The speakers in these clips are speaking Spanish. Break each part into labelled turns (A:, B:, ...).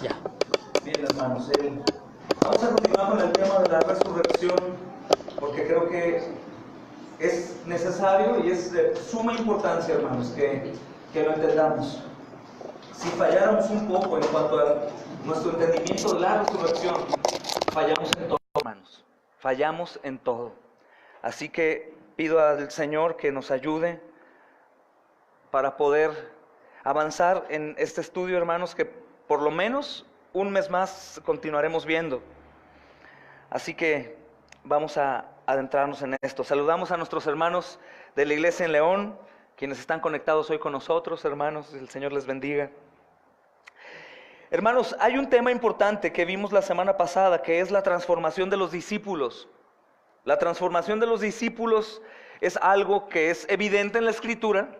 A: Ya.
B: Bien, hermanos, vamos a continuar con el tema de la resurrección, porque creo que es necesario y es de suma importancia, hermanos, que lo entendamos. Si falláramos un poco en cuanto a nuestro entendimiento de la resurrección, fallamos en todo, hermanos. Fallamos en todo. Así que pido al Señor que nos ayude para poder avanzar en este estudio, hermanos, que por lo menos un mes más continuaremos viendo. Así que vamos a adentrarnos en esto. Saludamos a nuestros hermanos de la iglesia en León, quienes están conectados hoy con nosotros, hermanos, el Señor les bendiga. Hermanos, hay un tema importante que vimos la semana pasada, que es la transformación de los discípulos. La transformación de los discípulos es algo que es evidente en la Escritura,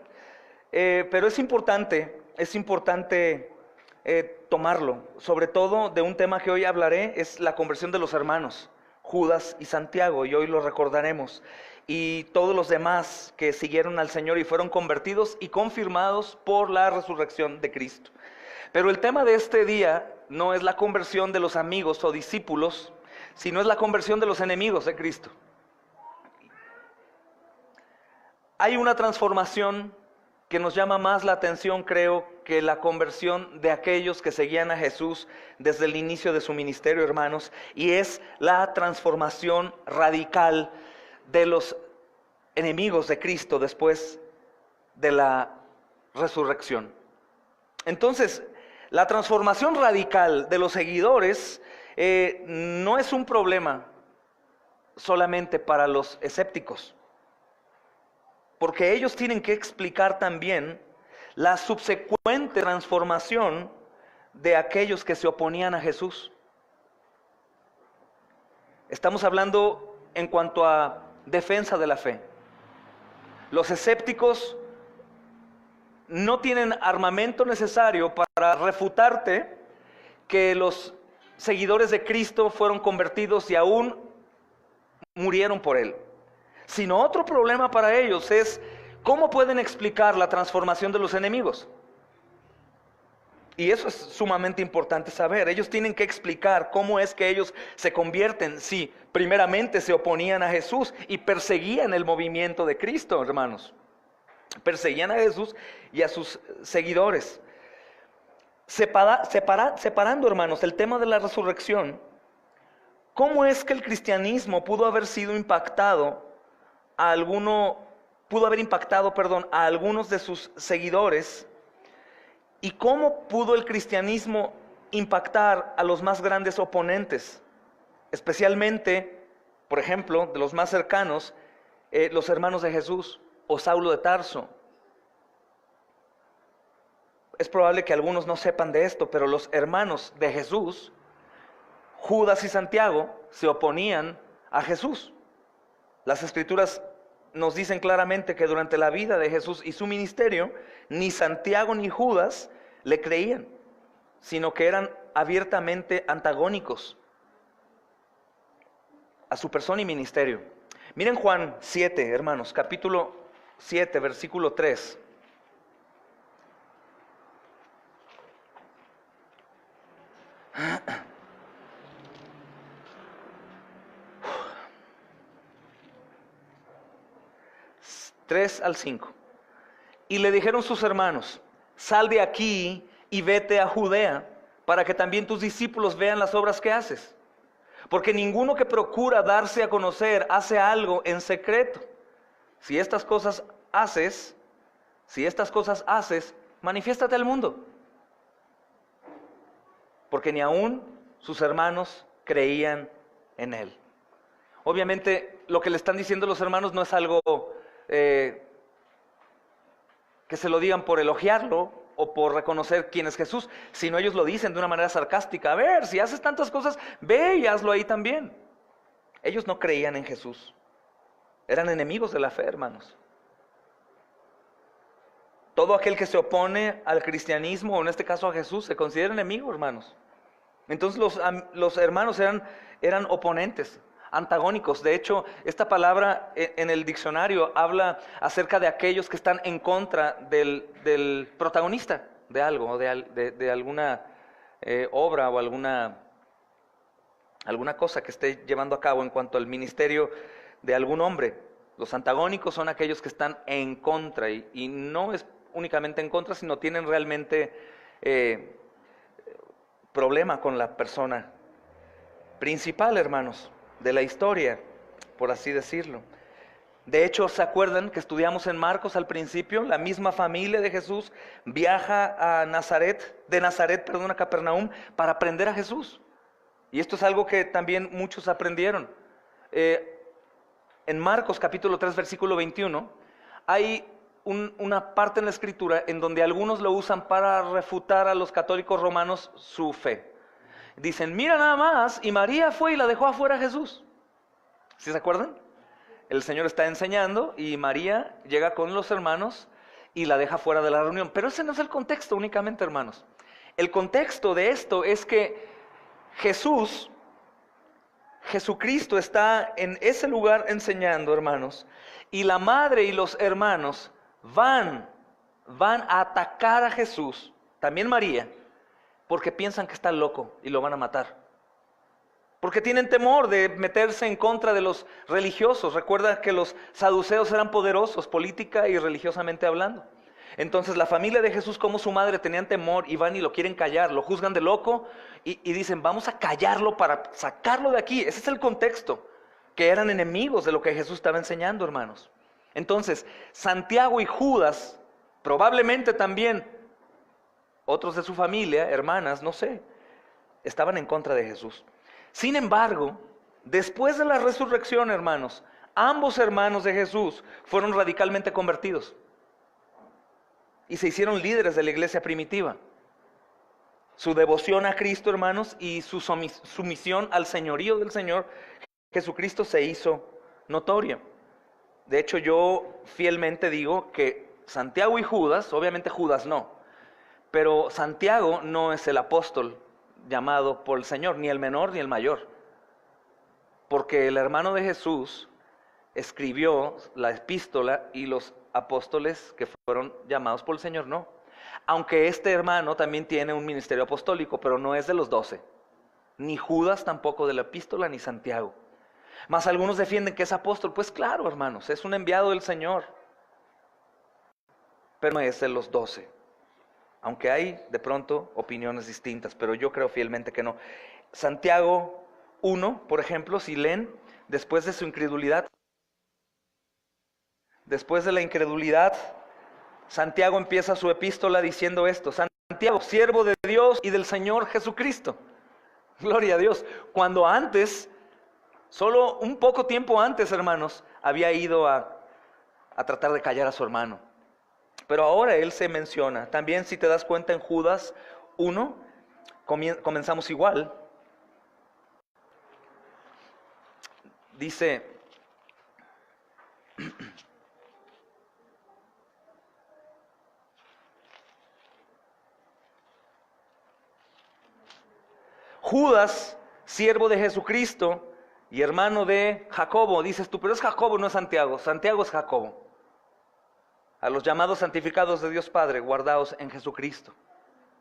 B: pero es importante tomarlo. Sobre todo de un tema que hoy hablaré, es la conversión de los hermanos, Judas y Santiago, y hoy lo recordaremos. Y todos los demás que siguieron al Señor y fueron convertidos y confirmados por la resurrección de Cristo. Pero el tema de este día no es la conversión de los amigos o discípulos, sino es la conversión de los enemigos de Cristo. Hay una transformación que nos llama más la atención, creo, que la conversión de aquellos que seguían a Jesús desde el inicio de su ministerio, hermanos, y es la transformación radical de los enemigos de Cristo después de la resurrección. Entonces, la transformación radical de los seguidores no es un problema solamente para los escépticos, porque ellos tienen que explicar también la subsecuente transformación de aquellos que se oponían a Jesús. Estamos hablando en cuanto a defensa de la fe. Los escépticos no tienen armamento necesario para refutarte que los seguidores de Cristo fueron convertidos y aún murieron por Él. Sino otro problema para ellos es cómo pueden explicar la transformación de los enemigos. Y eso es sumamente importante saber. Ellos tienen que explicar cómo es que ellos se convierten si primeramente se oponían a Jesús y perseguían el movimiento de Cristo, hermanos. Perseguían a Jesús y a sus seguidores. Separando, hermanos, el tema de la resurrección, ¿cómo es que el cristianismo pudo haber impactado a algunos de sus seguidores? ¿Y cómo pudo el cristianismo impactar a los más grandes oponentes? Especialmente, por ejemplo, de los más cercanos, los hermanos de Jesús o Saulo de Tarso. Es probable que algunos no sepan de esto, pero los hermanos de Jesús, Judas y Santiago, se oponían a Jesús. Las Escrituras nos dicen claramente que durante la vida de Jesús y su ministerio, ni Santiago ni Judas le creían, sino que eran abiertamente antagónicos a su persona y ministerio. Miren Juan 7, hermanos, capítulo 7, versículo 3. Tres al 5. Y le dijeron sus hermanos: sal de aquí y vete a Judea, para que también tus discípulos vean las obras que haces. Porque ninguno que procura darse a conocer hace algo en secreto. Si estas cosas haces, manifiéstate al mundo. Porque ni aún sus hermanos creían en él. Obviamente, lo que le están diciendo los hermanos no es algo que se lo digan por elogiarlo o por reconocer quién es Jesús, sino ellos lo dicen de una manera sarcástica. A ver, si haces tantas cosas, ve y hazlo ahí también. Ellos no creían en Jesús. Eran enemigos de la fe, hermanos. Todo aquel que se opone al cristianismo, o en este caso a Jesús, se considera enemigo, hermanos. Entonces los hermanos eran oponentes, antagónicos. De hecho, esta palabra en el diccionario habla acerca de aquellos que están en contra del protagonista de algo, de alguna
A: obra o alguna cosa que esté llevando a cabo en cuanto al ministerio de algún hombre. Los antagónicos son aquellos que están en contra, y no es únicamente en contra, sino tienen realmente problema con la persona principal, hermanos, de la historia, por así decirlo. De hecho, ¿se acuerdan que estudiamos en Marcos al principio? La misma familia de Jesús viaja a a Capernaum para aprender a Jesús. Y esto es algo que también muchos aprendieron. En Marcos capítulo 3, versículo 21, hay una parte en la Escritura en donde algunos lo usan para refutar a los católicos romanos su fe. Dicen, mira nada más, y María fue y la dejó afuera a Jesús. ¿Sí se acuerdan? El Señor está enseñando y María llega con los hermanos y la deja fuera de la reunión. Pero ese no es el contexto únicamente, hermanos. El contexto de esto es que Jesucristo está en ese lugar enseñando, hermanos, y la madre y los hermanos van a atacar a Jesús, también María, porque piensan que está loco y lo van a matar. Porque tienen temor de meterse en contra de los religiosos. Recuerda que los saduceos eran poderosos, política y religiosamente hablando. Entonces la familia de Jesús como su madre tenían temor y van y lo quieren callar, lo juzgan de loco y dicen, vamos a callarlo para sacarlo de aquí. Ese es el contexto, que eran enemigos de lo que Jesús estaba enseñando, hermanos. Entonces, Santiago y Judas, probablemente también otros de su familia, hermanas, no sé, estaban en contra de Jesús. Sin embargo, después de la resurrección, hermanos, ambos hermanos de Jesús fueron radicalmente convertidos y se hicieron líderes de la iglesia primitiva. Su devoción a Cristo, hermanos, y su sumisión al señorío del Señor Jesucristo se hizo notoria. De hecho, yo fielmente digo que Santiago y Judas, obviamente Judas no, pero Santiago no es el apóstol llamado por el Señor, ni el menor ni el mayor, porque el hermano de Jesús escribió la epístola y los apóstoles que fueron llamados por el Señor no. Aunque este hermano también tiene un ministerio apostólico, pero no es de los 12, ni Judas tampoco de la epístola, ni Santiago. Mas algunos defienden que es apóstol. Pues claro, hermanos, es un enviado del Señor, pero no es de los 12. Aunque hay de pronto opiniones distintas, pero yo creo fielmente que no. Santiago 1, por ejemplo, si leen, después de su incredulidad, después de la incredulidad, Santiago empieza su epístola diciendo esto: Santiago, siervo de Dios y del Señor Jesucristo. Gloria a Dios. Cuando antes, solo un poco tiempo antes, hermanos, había ido a tratar de callar a su hermano. Pero ahora él se menciona. También, si te das cuenta, en Judas 1, comenzamos igual. Dice, Judas, siervo de Jesucristo y hermano de Jacobo. Dices tú, pero es Jacobo, no es Santiago. Santiago es Jacobo. A los llamados santificados de Dios Padre, guardados en Jesucristo.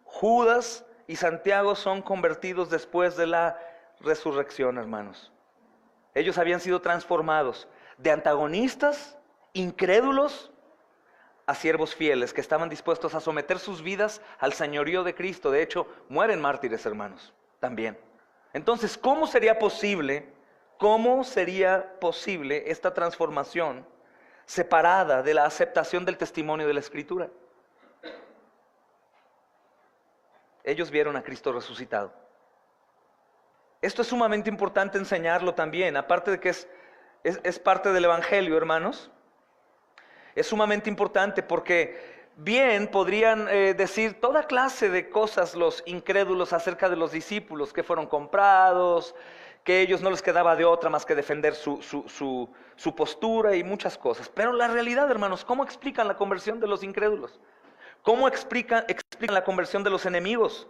A: Judas y Santiago son convertidos después de la resurrección, hermanos. Ellos habían sido transformados de antagonistas, incrédulos, a siervos fieles que estaban dispuestos a someter sus vidas al señorío de Cristo. De hecho, mueren mártires, hermanos, también. Entonces, ¿cómo sería posible esta transformación separada de la aceptación del testimonio de la Escritura? Ellos vieron a Cristo resucitado. Esto es sumamente importante enseñarlo también, aparte de que es parte del Evangelio, hermanos. Es sumamente importante porque bien podrían decir toda clase de cosas los incrédulos acerca de los discípulos, que fueron comprados, que a ellos no les quedaba de otra más que defender su postura y muchas cosas. Pero la realidad, hermanos, ¿cómo explican la conversión de los incrédulos? ¿Cómo explican la conversión de los enemigos?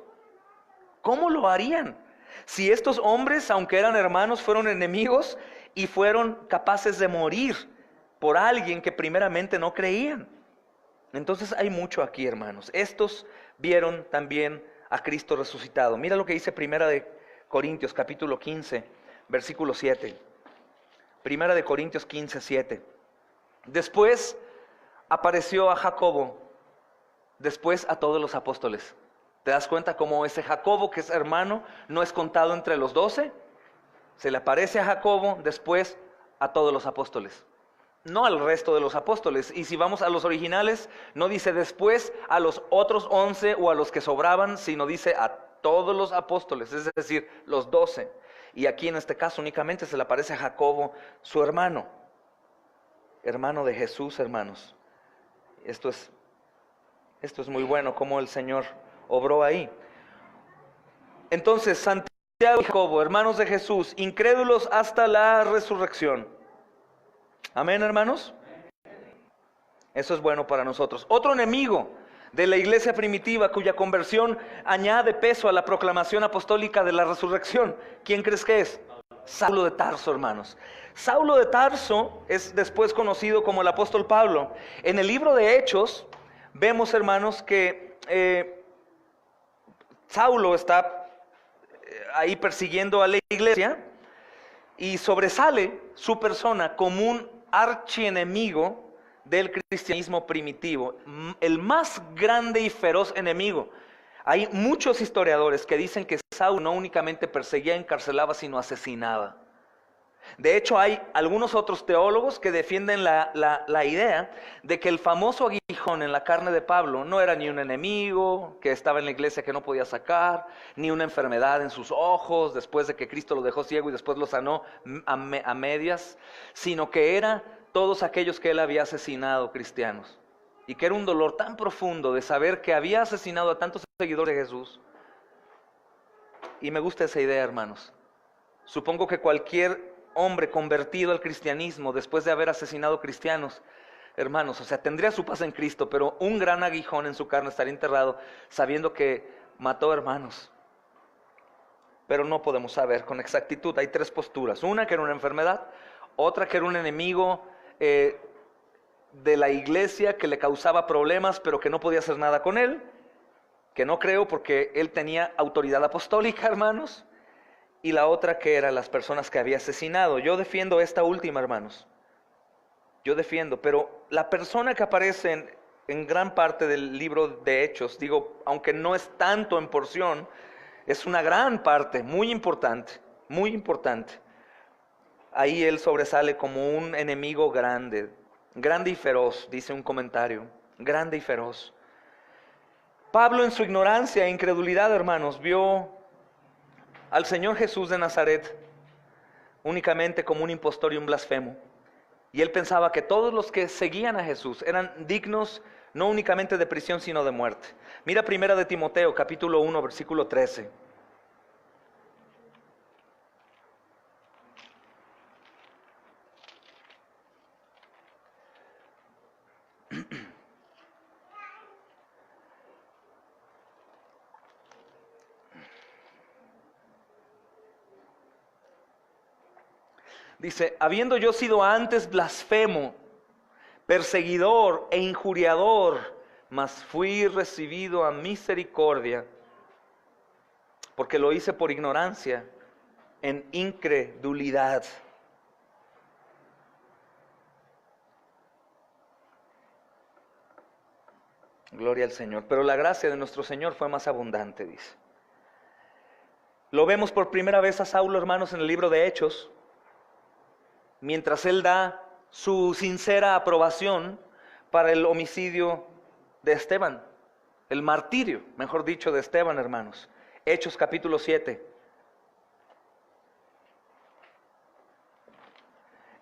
A: ¿Cómo lo harían? Si estos hombres, aunque eran hermanos, fueron enemigos y fueron capaces de morir por alguien que primeramente no creían. Entonces hay mucho aquí, hermanos. Estos vieron también a Cristo resucitado. Mira lo que dice Primera de Corintios capítulo 15, versículo 7. Primera de Corintios 15, 7. Después apareció a Jacobo, después a todos los apóstoles. ¿Te das cuenta cómo ese Jacobo, que es hermano, no es contado entre los 12? Se le aparece a Jacobo, después a todos los apóstoles. No al resto de los apóstoles. Y si vamos a los originales, no dice después a los otros 11 o a los que sobraban, sino dice a todos los apóstoles, es decir, los 12. Y aquí en este caso únicamente se le aparece a Jacobo, su hermano. Hermano de Jesús, hermanos. Esto es muy bueno, como el Señor obró ahí. Entonces, Santiago y Jacobo, hermanos de Jesús, incrédulos hasta la resurrección. Amén, hermanos. Eso es bueno para nosotros. Otro enemigo de la iglesia primitiva cuya conversión añade peso a la proclamación apostólica de la resurrección. ¿Quién crees que es? Saulo de Tarso, hermanos. Saulo de Tarso es después conocido como el apóstol Pablo. En el libro de Hechos vemos, hermanos, que Saulo está ahí persiguiendo a la iglesia y sobresale su persona como un archienemigo del cristianismo primitivo, el más grande y feroz enemigo. Hay muchos historiadores que dicen que Saulo no únicamente perseguía y encarcelaba, sino asesinaba. De hecho, hay algunos otros teólogos que defienden la idea de que el famoso aguijón en la carne de Pablo no era ni un enemigo que estaba en la iglesia que no podía sacar, ni una enfermedad en sus ojos después de que Cristo lo dejó ciego y después lo sanó a medias, sino que era todos aquellos que él había asesinado cristianos. Y que era un dolor tan profundo de saber que había asesinado a tantos seguidores de Jesús. Y me gusta esa idea, hermanos. Supongo que cualquier hombre convertido al cristianismo después de haber asesinado cristianos, hermanos, o sea, tendría su paz en Cristo, pero un gran aguijón en su carne estaría enterrado sabiendo que mató hermanos. Pero no podemos saber con exactitud. Hay tres posturas: una que era una enfermedad, otra que era un enemigo de la iglesia que le causaba problemas pero que no podía hacer nada con él, que no creo porque él tenía autoridad apostólica, hermanos. Y la otra que era las personas que había asesinado. Yo defiendo esta última, hermanos. Yo defiendo, pero la persona que aparece en gran parte del libro de Hechos, digo, aunque no es tanto en porción, es una gran parte, muy importante, muy importante. Ahí él sobresale como un enemigo grande, grande y feroz, dice un comentario, grande y feroz. Pablo en su ignorancia e incredulidad, hermanos, vio al Señor Jesús de Nazaret únicamente como un impostor y un blasfemo. Y él pensaba que todos los que seguían a Jesús eran dignos no únicamente de prisión, sino de muerte. Mira Primera de Timoteo, capítulo 1, versículo 13. Dice, habiendo yo sido antes blasfemo, perseguidor e injuriador, mas fui recibido a misericordia, porque lo hice por ignorancia, en incredulidad. Gloria al Señor. Pero la gracia de nuestro Señor fue más abundante, dice. Lo vemos por primera vez a Saulo, hermanos, en el libro de Hechos, mientras él da su sincera aprobación para el homicidio de Esteban, el martirio, mejor dicho, de Esteban, hermanos. Hechos capítulo 7.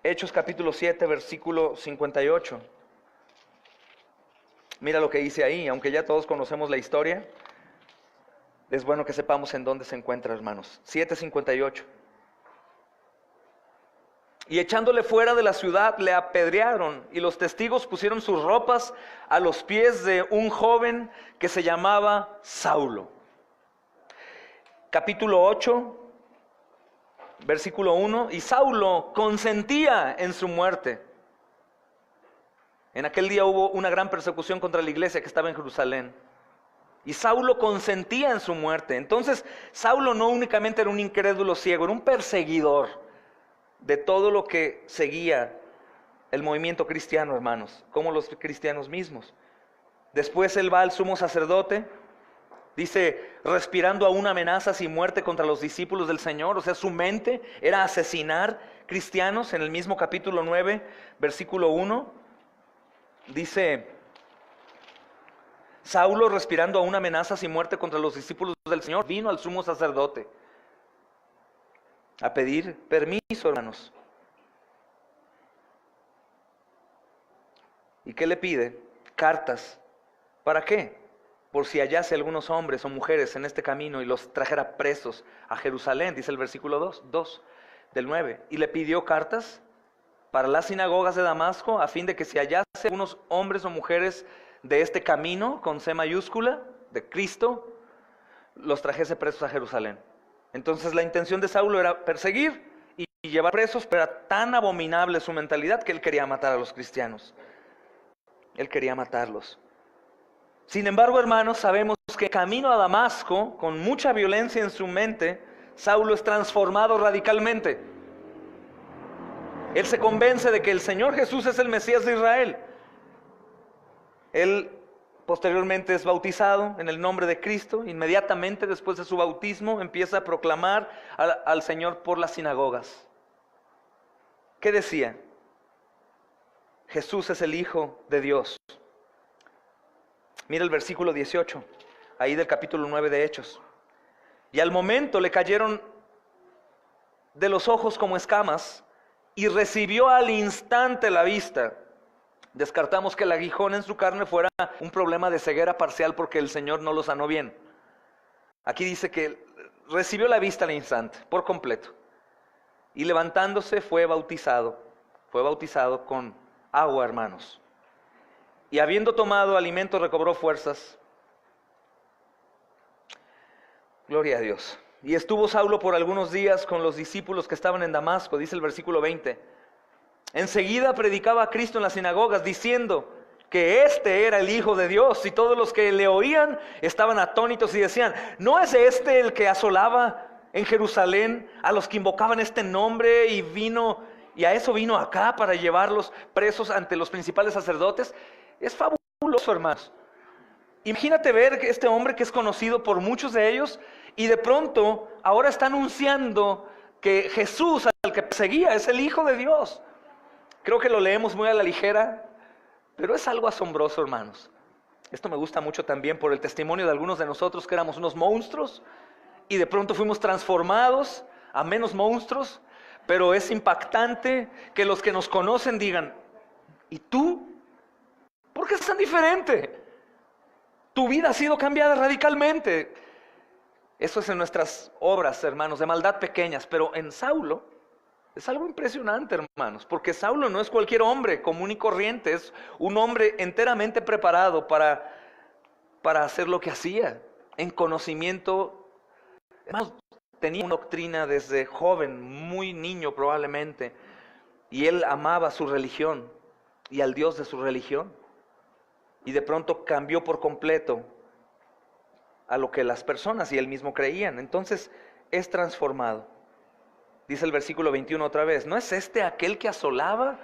A: Hechos capítulo 7, versículo 58. Mira lo que dice ahí, aunque ya todos conocemos la historia, es bueno que sepamos en dónde se encuentra, hermanos. 7:58. Y echándole fuera de la ciudad le apedrearon, y los testigos pusieron sus ropas a los pies de un joven que se llamaba Saulo. Capítulo 8, versículo 1, y Saulo consentía en su muerte. En aquel día hubo una gran persecución contra la iglesia que estaba en Jerusalén. Y Saulo consentía en su muerte. Entonces, Saulo no únicamente era un incrédulo ciego, era un perseguidor de todo lo que seguía el movimiento cristiano, hermanos, como los cristianos mismos. Después él va al sumo sacerdote, dice, respirando aún amenazas y muerte contra los discípulos del Señor. O sea, su mente era asesinar cristianos. En el mismo capítulo 9, versículo 1, dice, Saulo, respirando aún amenazas y muerte contra los discípulos del Señor, vino al sumo sacerdote a pedir permiso, hermanos. ¿Y qué le pide? Cartas. ¿Para qué? Por si hallase algunos hombres o mujeres en este camino y los trajera presos a Jerusalén, dice el versículo 2 del 9. Y le pidió cartas para las sinagogas de Damasco, a fin de que si hallase algunos hombres o mujeres de este camino, con C mayúscula, de Cristo, los trajese presos a Jerusalén. Entonces la intención de Saulo era perseguir y llevar presos, pero era tan abominable su mentalidad que él quería matar a los cristianos. Él quería matarlos. Sin embargo, hermanos, sabemos que camino a Damasco, con mucha violencia en su mente, Saulo es transformado radicalmente. Él se convence de que el Señor Jesús es el Mesías de Israel. Él posteriormente es bautizado en el nombre de Cristo. Inmediatamente después de su bautismo empieza a proclamar al Señor por las sinagogas. ¿Qué decía? Jesús es el Hijo de Dios. Mira el versículo 18, ahí del capítulo 9 de Hechos. Y al momento le cayeron de los ojos como escamas y recibió al instante la vista. Descartamos que el aguijón en su carne fuera un problema de ceguera parcial porque el Señor no lo sanó bien. Aquí dice que recibió la vista al instante, por completo. Y levantándose fue bautizado con agua, hermanos. Y habiendo tomado alimento recobró fuerzas. Gloria a Dios. Y estuvo Saulo por algunos días con los discípulos que estaban en Damasco, dice el versículo 20. Enseguida predicaba a Cristo en las sinagogas, diciendo que este era el Hijo de Dios. Y todos los que le oían estaban atónitos y decían, ¿no es este el que asolaba en Jerusalén a los que invocaban este nombre y a eso vino acá para llevarlos presos ante los principales sacerdotes? Es fabuloso, hermanos. Imagínate ver que este hombre que es conocido por muchos de ellos y de pronto ahora está anunciando que Jesús, al que perseguía, es el Hijo de Dios. Creo que lo leemos muy a la ligera, pero es algo asombroso, hermanos. Esto me gusta mucho también por el testimonio de algunos de nosotros que éramos unos monstruos y de pronto fuimos transformados a menos monstruos, pero es impactante que los que nos conocen digan, ¿y tú? ¿Por qué es tan diferente? Tu vida ha sido cambiada radicalmente. Eso es en nuestras obras, hermanos, de maldad pequeñas, pero en Saulo es algo impresionante, hermanos, porque Saulo no es cualquier hombre común y corriente, es un hombre enteramente preparado para hacer lo que hacía, en conocimiento. Hermanos, tenía una doctrina desde joven, muy niño probablemente, y él amaba su religión y al Dios de su religión. Y de pronto cambió por completo a lo que las personas y él mismo creían. Entonces es transformado. Dice el versículo 21 otra vez, ¿no es este aquel que asolaba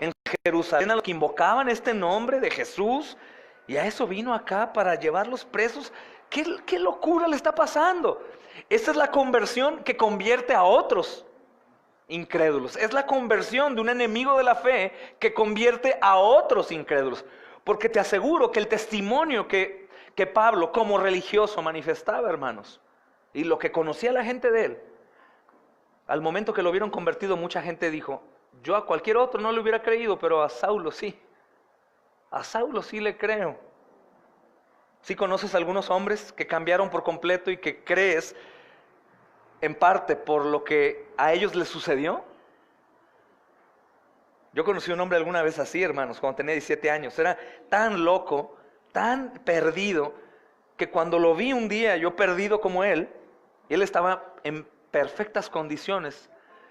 A: en Jerusalén a los que invocaban este nombre de Jesús? Y a eso vino acá para llevarlos presos. ¿Qué locura le está pasando? Esta es la conversión que convierte a otros incrédulos. Es la conversión de un enemigo de la fe que convierte a otros incrédulos. Porque te aseguro que el testimonio que Pablo como religioso manifestaba, hermanos, y lo que conocía la gente de él, al momento que lo vieron convertido, mucha gente dijo, yo a cualquier otro no le hubiera creído, pero a Saulo sí. A Saulo sí le creo. ¿Sí conoces algunos hombres que cambiaron por completo y que crees en parte por lo que a ellos les sucedió? Yo conocí a un hombre alguna vez así, hermanos, cuando tenía 17 años. Era tan loco, tan perdido, que cuando lo vi un día, yo perdido como él, y él estaba en perfectas condiciones,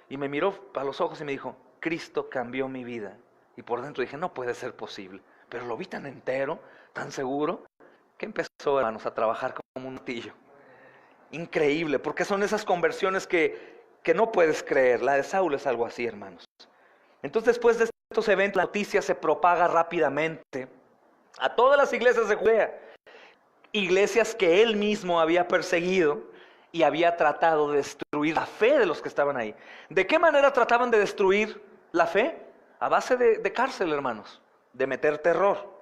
A: y me miró a los ojos y me dijo, Cristo cambió mi vida. Y por dentro dije, no puede ser posible. Pero lo vi tan entero, tan seguro, que empezó, hermanos, a trabajar como un martillo. Increíble, porque son esas conversiones que no puedes creer. La de Saulo es algo así, hermanos. Entonces, después de estos eventos, la noticia se propaga rápidamente a todas las iglesias de Judea. Iglesias que él mismo había perseguido y había tratado de destruir la fe de los que estaban ahí. ¿De qué manera trataban de destruir la fe? A base de cárcel, hermanos, de meter terror.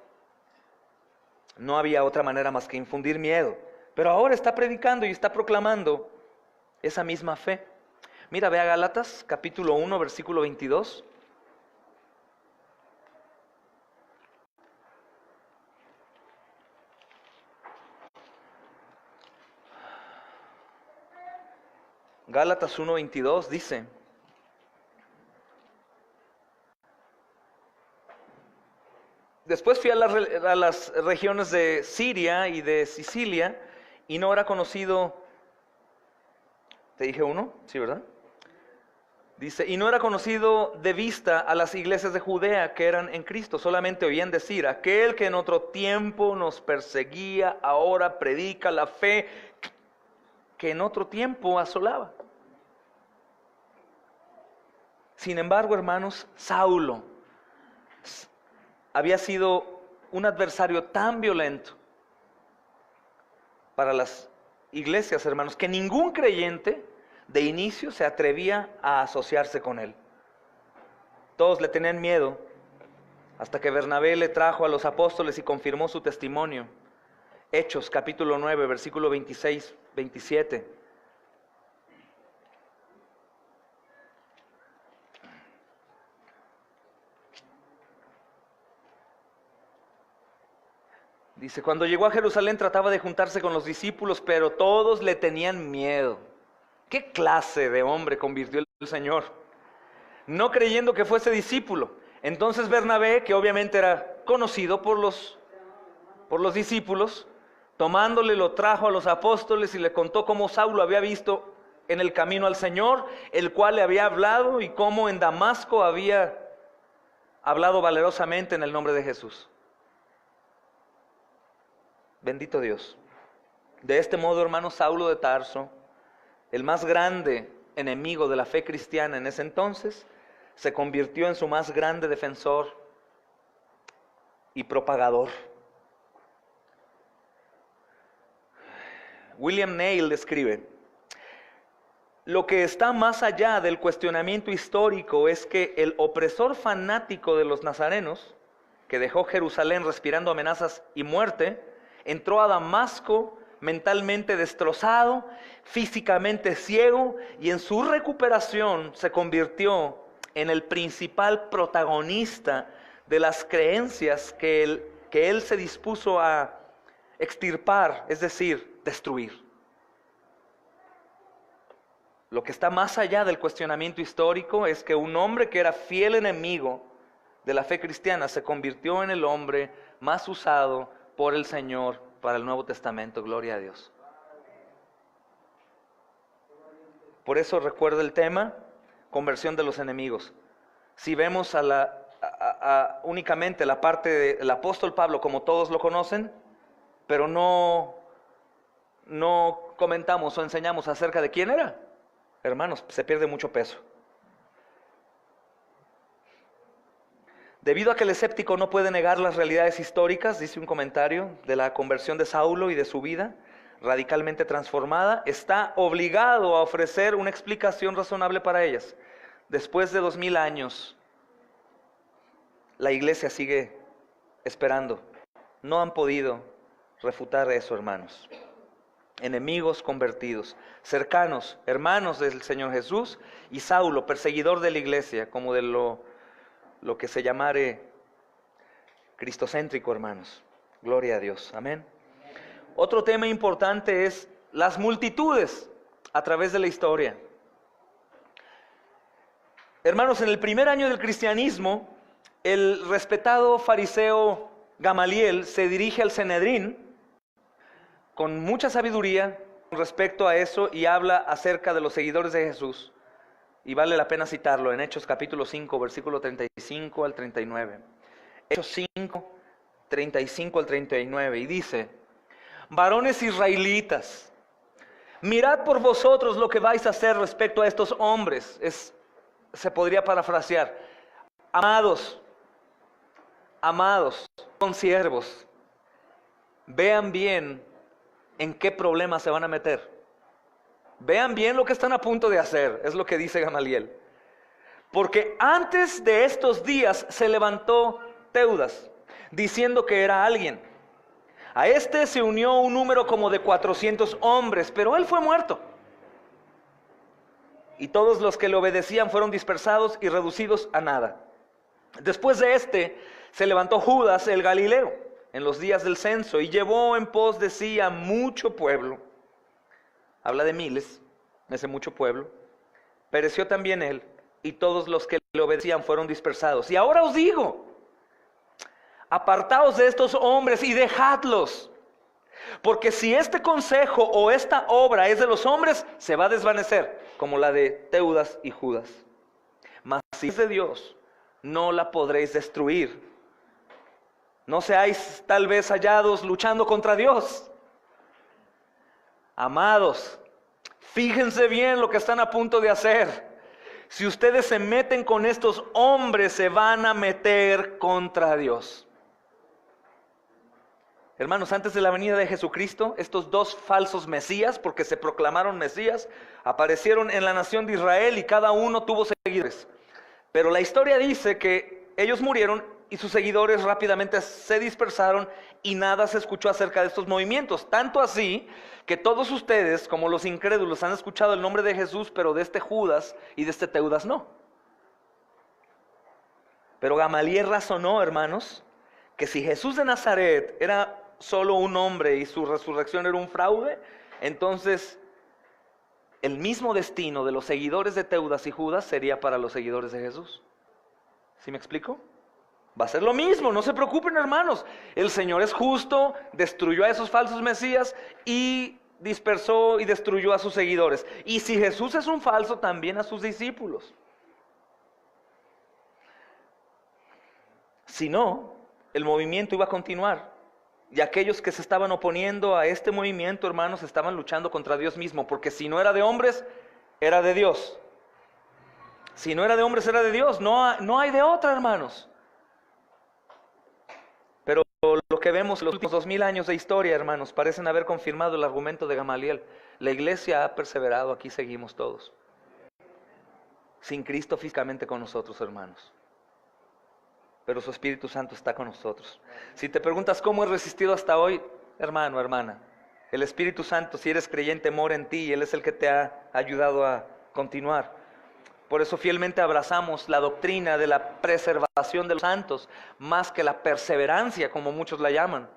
A: No había otra manera más que infundir miedo. Pero ahora está predicando y está proclamando esa misma fe. Mira, ve a Gálatas, capítulo 1, versículo 22. Gálatas 1, 22 dice: después fui a las regiones de Siria y de Sicilia, y no era conocido, ¿te dije uno? Sí, ¿verdad? Dice, y no era conocido de vista a las iglesias de Judea que eran en Cristo, solamente oían decir, aquel que en otro tiempo nos perseguía, ahora predica la fe que en otro tiempo asolaba. Sin embargo, hermanos, Saulo había sido un adversario tan violento para las iglesias, hermanos, que ningún creyente de inicio se atrevía a asociarse con él. Todos le tenían miedo, hasta que Bernabé le trajo a los apóstoles y confirmó su testimonio. Hechos capítulo 9, versículo 26, 27. Dice, cuando llegó a Jerusalén trataba de juntarse con los discípulos, pero todos le tenían miedo. ¿Qué clase de hombre convirtió el Señor? No creyendo que fuese discípulo. Entonces Bernabé, que obviamente era conocido por los discípulos, tomándole lo trajo a los apóstoles y le contó cómo Saulo había visto en el camino al Señor, el cual le había hablado, y cómo en Damasco había hablado valerosamente en el nombre de Jesús. Bendito Dios. De este modo, hermano, Saulo de Tarso, el más grande enemigo de la fe cristiana en ese entonces, se convirtió en su más grande defensor y propagador. William Neil escribe, lo que está más allá del cuestionamiento histórico es que el opresor fanático de los nazarenos, que dejó Jerusalén respirando amenazas y muerte, entró a Damasco mentalmente destrozado, físicamente ciego, y en su recuperación se convirtió en el principal protagonista de las creencias que él se dispuso a extirpar, es decir, destruir. Lo que está más allá del cuestionamiento histórico es que un hombre que era fiel enemigo de la fe cristiana se convirtió en el hombre más usado por el Señor para el Nuevo Testamento. Gloria a Dios. Por eso recuerda el tema, conversión de los enemigos. Si vemos únicamente la parte del apóstol Pablo como todos lo conocen, pero no comentamos o enseñamos acerca de quién era, hermanos, se pierde mucho peso. Debido a que el escéptico no puede negar las realidades históricas, dice un comentario, de la conversión de Saulo y de su vida radicalmente transformada, está obligado a ofrecer una explicación razonable para ellas. Después de 2000 años, la iglesia sigue esperando. No han podido refutar eso, hermanos. Enemigos convertidos, cercanos, hermanos del Señor Jesús, y Saulo, perseguidor de la iglesia, como de lo que se llamare cristocéntrico, hermanos. Gloria a Dios. Amén. Otro tema importante es las multitudes a través de la historia. Hermanos, en el primer año del cristianismo, el respetado fariseo Gamaliel se dirige al Sanedrín con mucha sabiduría respecto a eso y habla acerca de los seguidores de Jesús. Y vale la pena citarlo en Hechos capítulo 5, versículo 35 al 39. Hechos 5, 35 al 39. Y dice, varones israelitas, mirad por vosotros lo que vais a hacer respecto a estos hombres. Se podría parafrasear: amados, consiervos, vean bien en qué problemas se van a meter. Vean bien lo que están a punto de hacer, es lo que dice Gamaliel. Porque antes de estos días se levantó Teudas, diciendo que era alguien. A este se unió un número como de 400 hombres, pero él fue muerto. Y todos los que le obedecían fueron dispersados y reducidos a nada. Después de este se levantó Judas el Galileo en los días del censo y llevó en pos de sí a mucho pueblo. Habla de miles, ese mucho pueblo. Pereció también él, y todos los que le obedecían fueron dispersados. Y ahora os digo: apartaos de estos hombres y dejadlos, porque si este consejo o esta obra es de los hombres, se va a desvanecer, como la de Teudas y Judas. Mas si es de Dios, no la podréis destruir. No seáis tal vez hallados luchando contra Dios. Amados, fíjense bien lo que están a punto de hacer. Si ustedes se meten con estos hombres, se van a meter contra Dios. Hermanos, antes de la venida de Jesucristo, estos dos falsos mesías, porque se proclamaron mesías, aparecieron en la nación de Israel y cada uno tuvo seguidores. Pero la historia dice que ellos murieron y sus seguidores rápidamente se dispersaron y nada se escuchó acerca de estos movimientos. Tanto así que todos ustedes, como los incrédulos, han escuchado el nombre de Jesús, pero de este Judas y de este Teudas no. Pero Gamaliel razonó, hermanos, que si Jesús de Nazaret era solo un hombre y su resurrección era un fraude, entonces el mismo destino de los seguidores de Teudas y Judas sería para los seguidores de Jesús. ¿Sí me explico? Va a ser lo mismo, no se preocupen, hermanos. El Señor es justo, destruyó a esos falsos mesías y dispersó y destruyó a sus seguidores. Y si Jesús es un falso, también a sus discípulos. Si no, el movimiento iba a continuar. Y aquellos que se estaban oponiendo a este movimiento, hermanos, estaban luchando contra Dios mismo. Porque si no era de hombres, era de Dios. Si no era de hombres, era de Dios. No hay de otra, hermanos. Pero lo que vemos en los últimos 2000 años de historia, hermanos, parecen haber confirmado el argumento de Gamaliel. La iglesia ha perseverado, aquí seguimos todos. Sin Cristo físicamente con nosotros, hermanos. Pero su Espíritu Santo está con nosotros. Si te preguntas cómo he resistido hasta hoy, hermano, hermana, el Espíritu Santo, si eres creyente, mora en ti y Él es el que te ha ayudado a continuar. Por eso fielmente abrazamos la doctrina de la preservación de los santos, más que la perseverancia, como muchos la llaman.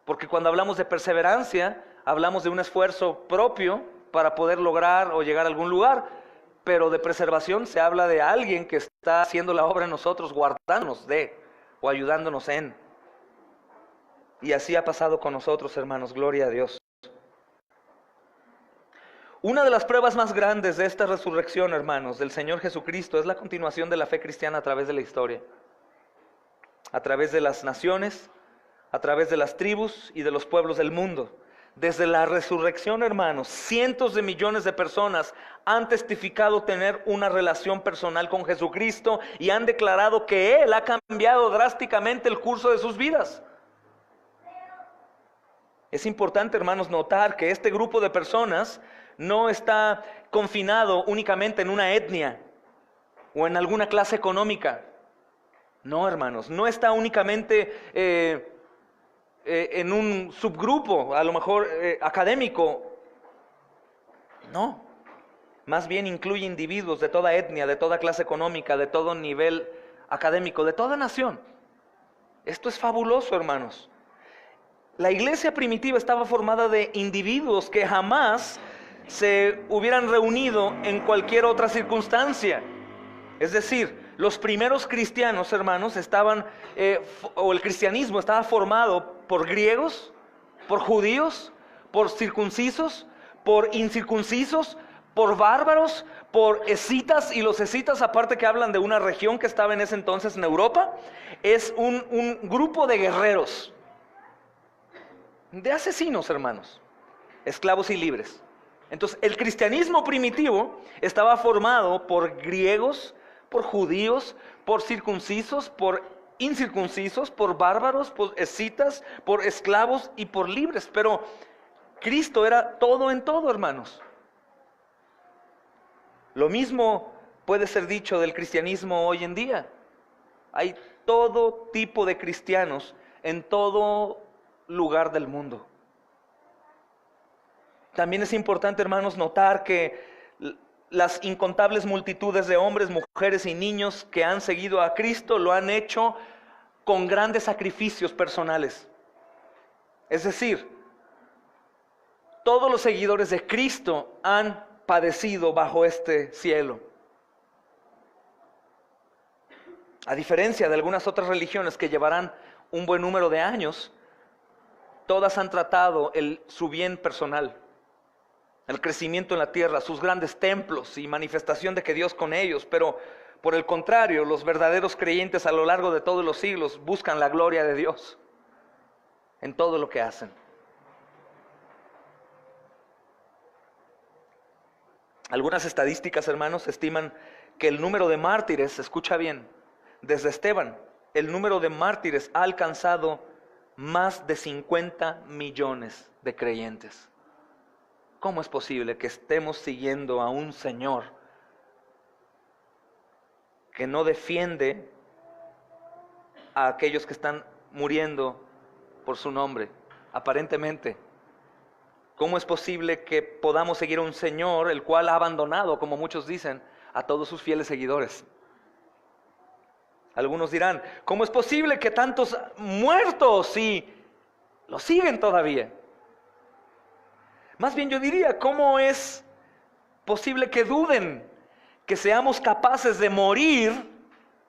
A: Porque cuando hablamos de perseverancia, hablamos de un esfuerzo propio para poder lograr o llegar a algún lugar. Pero de preservación se habla de alguien que está haciendo la obra en nosotros, guardándonos de o ayudándonos en. Y así ha pasado con nosotros, hermanos, gloria a Dios. Una de las pruebas más grandes de esta resurrección, hermanos, del Señor Jesucristo, es la continuación de la fe cristiana a través de la historia. A través de las naciones, a través de las tribus y de los pueblos del mundo. Desde la resurrección, hermanos, cientos de millones de personas han testificado tener una relación personal con Jesucristo y han declarado que Él ha cambiado drásticamente el curso de sus vidas. Es importante, hermanos, notar que este grupo de personas no está confinado únicamente en una etnia o en alguna clase económica. No, hermanos, no está únicamente en un subgrupo, a lo mejor académico. No, más bien incluye individuos de toda etnia, de toda clase económica, de todo nivel académico, de toda nación. Esto es fabuloso, hermanos. La iglesia primitiva estaba formada de individuos que jamás se hubieran reunido en cualquier otra circunstancia. Es decir, los primeros cristianos, hermanos, o el cristianismo estaba formado por griegos, por judíos, por circuncisos, por incircuncisos, por bárbaros, por escitas. Y los escitas, aparte que hablan de una región que estaba en ese entonces en Europa, es un grupo de guerreros. de asesinos, hermanos, esclavos y libres. Entonces, el cristianismo primitivo estaba formado por griegos, por judíos, por circuncisos, por incircuncisos, por bárbaros, por escitas, por esclavos y por libres. Pero Cristo era todo en todo, hermanos. Lo mismo puede ser dicho del cristianismo hoy en día. Hay todo tipo de cristianos en todo lugar del mundo. También es importante, hermanos, notar que las incontables multitudes de hombres, mujeres y niños que han seguido a Cristo lo han hecho con grandes sacrificios personales. Es decir, todos los seguidores de Cristo han padecido bajo este cielo. A diferencia de algunas otras religiones que llevarán un buen número de años, todas han tratado su bien personal, el crecimiento en la tierra, sus grandes templos y manifestación de que Dios con ellos. Pero por el contrario, los verdaderos creyentes a lo largo de todos los siglos buscan la gloria de Dios en todo lo que hacen. Algunas estadísticas, hermanos, estiman que el número de mártires, escucha bien, desde Esteban, el número de mártires ha alcanzado más de 50 millones de creyentes. ¿Cómo es posible que estemos siguiendo a un Señor que no defiende a aquellos que están muriendo por su nombre, aparentemente? ¿Cómo es posible que podamos seguir a un Señor el cual ha abandonado, como muchos dicen, a todos sus fieles seguidores? Algunos dirán, ¿cómo es posible que tantos muertos y lo siguen todavía? Más bien yo diría, ¿cómo es posible que duden que seamos capaces de morir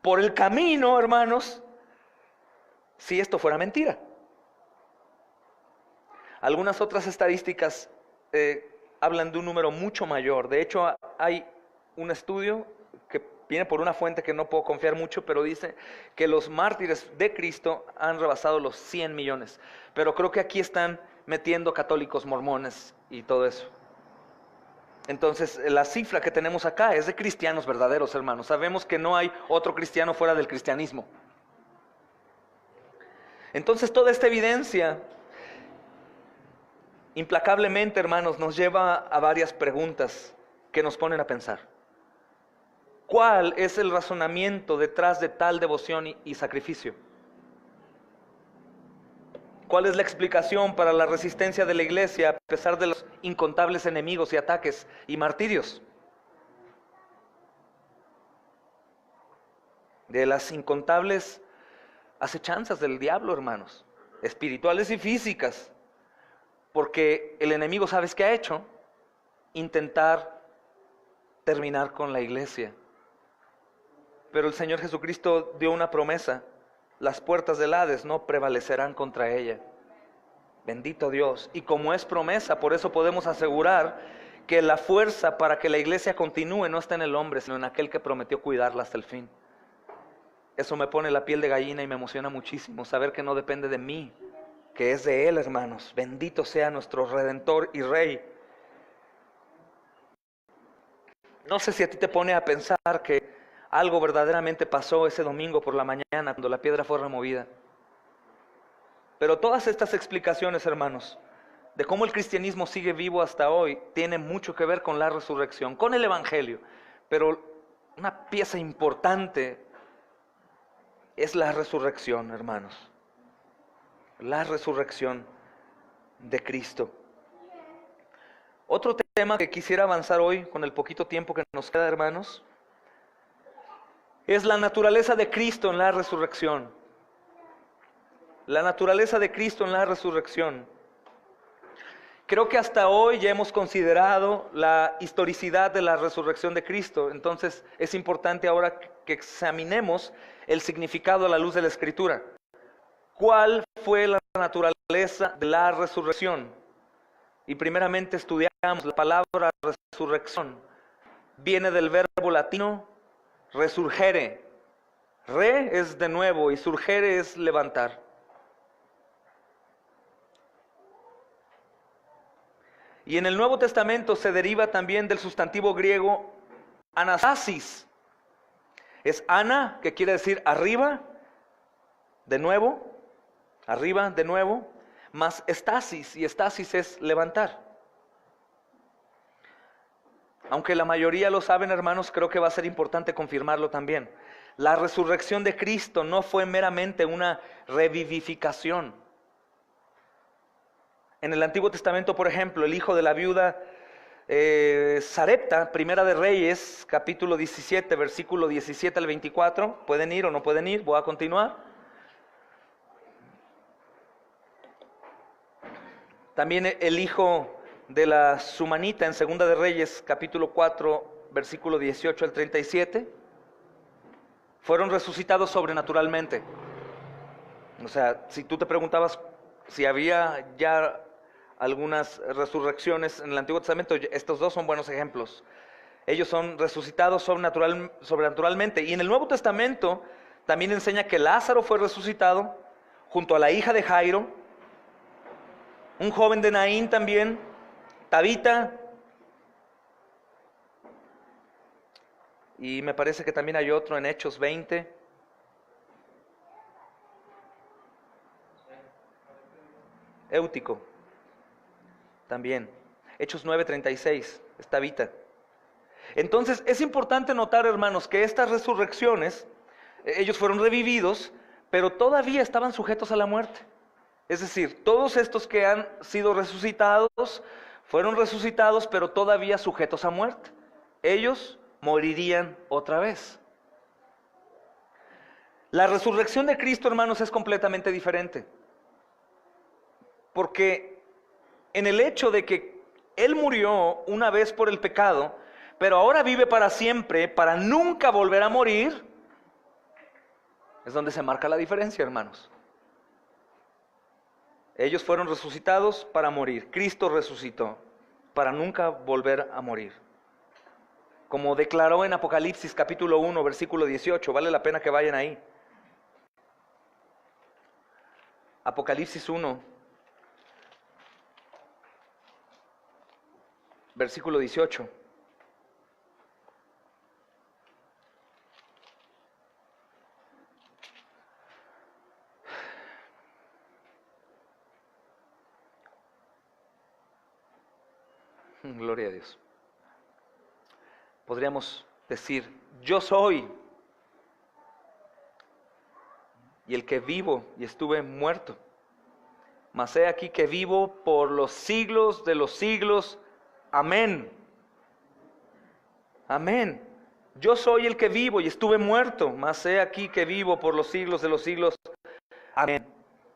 A: por el camino, hermanos, si esto fuera mentira? Algunas otras estadísticas hablan de un número mucho mayor. De hecho, hay un estudio que viene por una fuente que no puedo confiar mucho, pero dice que los mártires de Cristo han rebasado los 100 millones. Pero creo que aquí están metiendo católicos, mormones y todo eso. Entonces, la cifra que tenemos acá es de cristianos verdaderos, hermanos. Sabemos que no hay otro cristiano fuera del cristianismo. Entonces, toda esta evidencia, implacablemente, hermanos, nos lleva a varias preguntas que nos ponen a pensar. ¿Cuál es el razonamiento detrás de tal devoción y sacrificio? ¿Cuál es la explicación para la resistencia de la iglesia a pesar de los incontables enemigos y ataques y martirios? De las incontables acechanzas del diablo, hermanos, espirituales y físicas. Porque el enemigo, ¿sabes qué ha hecho? Intentar terminar con la iglesia. Pero el Señor Jesucristo dio una promesa: las puertas del Hades no prevalecerán contra ella. Bendito Dios. Y como es promesa, por eso podemos asegurar que la fuerza para que la iglesia continúe no está en el hombre, sino en aquel que prometió cuidarla hasta el fin. Eso me pone la piel de gallina y me emociona muchísimo saber que no depende de mí, que es de Él, hermanos. Bendito sea nuestro Redentor y Rey. No sé si a ti te pone a pensar que algo verdaderamente pasó ese domingo por la mañana cuando la piedra fue removida. Pero todas estas explicaciones, hermanos, de cómo el cristianismo sigue vivo hasta hoy, tienen mucho que ver con la resurrección, con el Evangelio. Pero una pieza importante es la resurrección, hermanos. La resurrección de Cristo. Otro tema que quisiera avanzar hoy con el poquito tiempo que nos queda, hermanos, es la naturaleza de Cristo en la resurrección. La naturaleza de Cristo en la resurrección. Creo que hasta hoy ya hemos considerado la historicidad de la resurrección de Cristo. Entonces es importante ahora que examinemos el significado a la luz de la Escritura. ¿Cuál fue la naturaleza de la resurrección? Y primeramente estudiamos la palabra resurrección. Viene del verbo latino resurgere. Re es de nuevo y surgere es levantar. Y en el Nuevo Testamento se deriva también del sustantivo griego anastasis. Es ana, que quiere decir arriba, de nuevo, arriba, de nuevo, más estasis, y estasis es levantar. Aunque la mayoría lo saben, hermanos, creo que va a ser importante confirmarlo también. La resurrección de Cristo no fue meramente una revivificación. En el Antiguo Testamento, por ejemplo, el hijo de la viuda Sarepta, Primera de Reyes, capítulo 17, versículo 17 al 24. ¿Pueden ir o no pueden ir? Voy a continuar. También el hijo de la Sumanita en Segunda de Reyes, capítulo 4, versículo 18 al 37. Fueron resucitados sobrenaturalmente. O sea, si tú te preguntabas si había ya algunas resurrecciones en el Antiguo Testamento, estos dos son buenos ejemplos. Ellos son resucitados sobrenaturalmente. Y en el Nuevo Testamento también enseña que Lázaro fue resucitado junto a la hija de Jairo, un joven de Naín también, Tabita, y me parece que también hay otro en Hechos 20. Éutico, también. Hechos 9:36, es Tabita. Entonces es importante notar, hermanos, que estas resurrecciones, ellos fueron revividos, pero todavía estaban sujetos a la muerte. Es decir, todos estos que han sido resucitados, fueron resucitados, pero todavía sujetos a muerte. Ellos morirían otra vez. La resurrección de Cristo, hermanos, es completamente diferente. Porque en el hecho de que Él murió una vez por el pecado, pero ahora vive para siempre, para nunca volver a morir, es donde se marca la diferencia, hermanos. Ellos fueron resucitados para morir. Cristo resucitó para nunca volver a morir. Como declaró en Apocalipsis capítulo 1, versículo 18. Vale la pena que vayan ahí. Apocalipsis 1, versículo 18. Gloria a Dios. Podríamos decir, yo soy, y el que vivo y estuve muerto, mas he aquí que vivo por los siglos de los siglos. Amén. Amén. Yo soy el que vivo y estuve muerto, mas he aquí que vivo por los siglos de los siglos. Amén.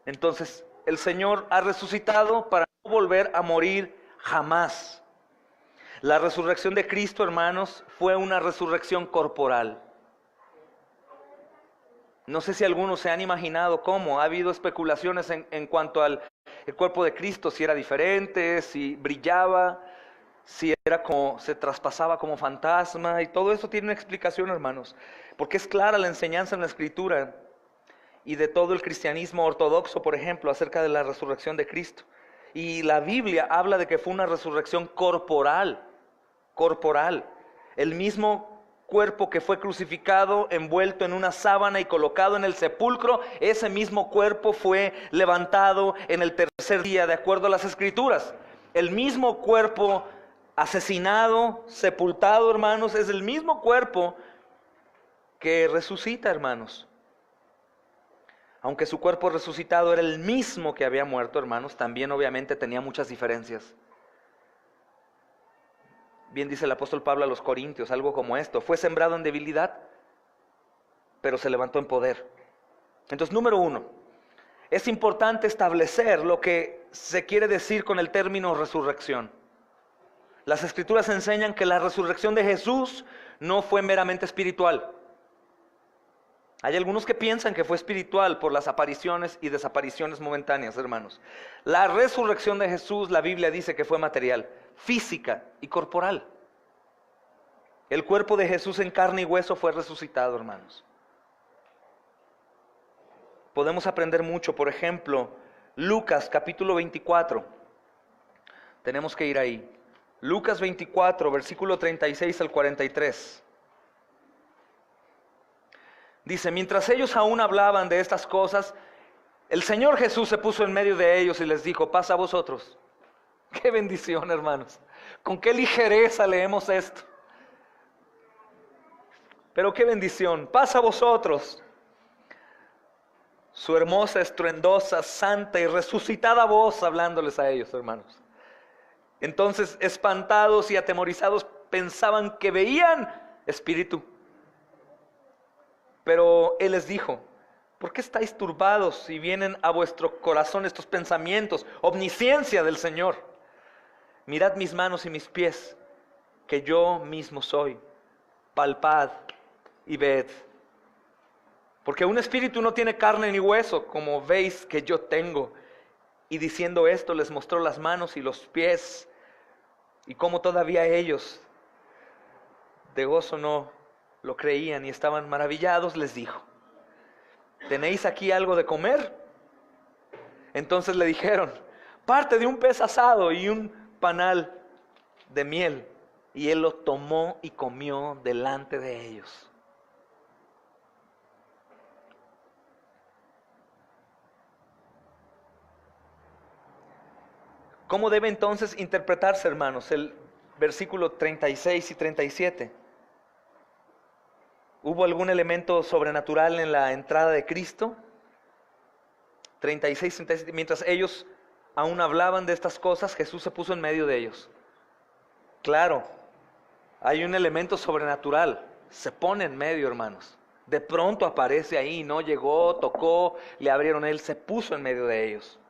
A: Entonces, el Señor ha resucitado para no volver a morir jamás. La resurrección de Cristo, hermanos, fue una resurrección corporal. No sé si algunos se han imaginado cómo. Ha habido especulaciones en cuanto al el cuerpo de Cristo, si era diferente, si brillaba, si era como, se traspasaba como fantasma, y todo eso tiene una explicación, hermanos, porque es clara la enseñanza en la Escritura y de todo el cristianismo ortodoxo, por ejemplo, acerca de la resurrección de Cristo. Y la Biblia habla de que fue una resurrección corporal. El mismo cuerpo que fue crucificado, envuelto en una sábana y colocado en el sepulcro, ese mismo cuerpo fue levantado en el tercer día, de acuerdo a las Escrituras. El mismo cuerpo asesinado, sepultado, hermanos, es el mismo cuerpo que resucita, hermanos. Aunque su cuerpo resucitado era el mismo que había muerto, hermanos, también obviamente tenía muchas diferencias. Bien dice el apóstol Pablo a los Corintios, algo como esto: fue sembrado en debilidad, pero se levantó en poder. Entonces, número uno, es importante establecer lo que se quiere decir con el término resurrección. Las Escrituras enseñan que la resurrección de Jesús no fue meramente espiritual. Hay algunos que piensan que fue espiritual por las apariciones y desapariciones momentáneas, hermanos. La resurrección de Jesús, la Biblia dice que fue material, física y corporal. El cuerpo de Jesús en carne y hueso fue resucitado, hermanos. Podemos aprender mucho, por ejemplo, Lucas capítulo 24. Tenemos que ir ahí. Lucas 24, versículo 36 al 43. Dice, mientras ellos aún hablaban de estas cosas, el Señor Jesús se puso en medio de ellos y les dijo, pasa a vosotros. Qué bendición, hermanos. Con qué ligereza leemos esto. Pero qué bendición. Pasa a vosotros. Su hermosa, estruendosa, santa y resucitada voz hablándoles a ellos, hermanos. Entonces, espantados y atemorizados, pensaban que veían espíritu. Pero Él les dijo, ¿por qué estáis turbados si vienen a vuestro corazón estos pensamientos? Omnisciencia del Señor. Mirad mis manos y mis pies, que yo mismo soy. Palpad y ved. Porque un espíritu no tiene carne ni hueso, como veis que yo tengo. Y diciendo esto les mostró las manos y los pies. Y como todavía ellos de gozo no lo creían y estaban maravillados, les dijo, ¿tenéis aquí algo de comer? Entonces le dijeron, parte de un pez asado y un panal de miel. Y él lo tomó y comió delante de ellos. ¿Cómo debe entonces interpretarse, hermanos, el versículo 36 y 37? ¿Hubo algún elemento sobrenatural en la entrada de Cristo? 36, 37, mientras ellos aún hablaban de estas cosas, Jesús se puso en medio de ellos. Claro, hay un elemento sobrenatural, se pone en medio, hermanos. De pronto aparece ahí, no llegó, tocó, le abrieron, Él se puso en medio de ellos.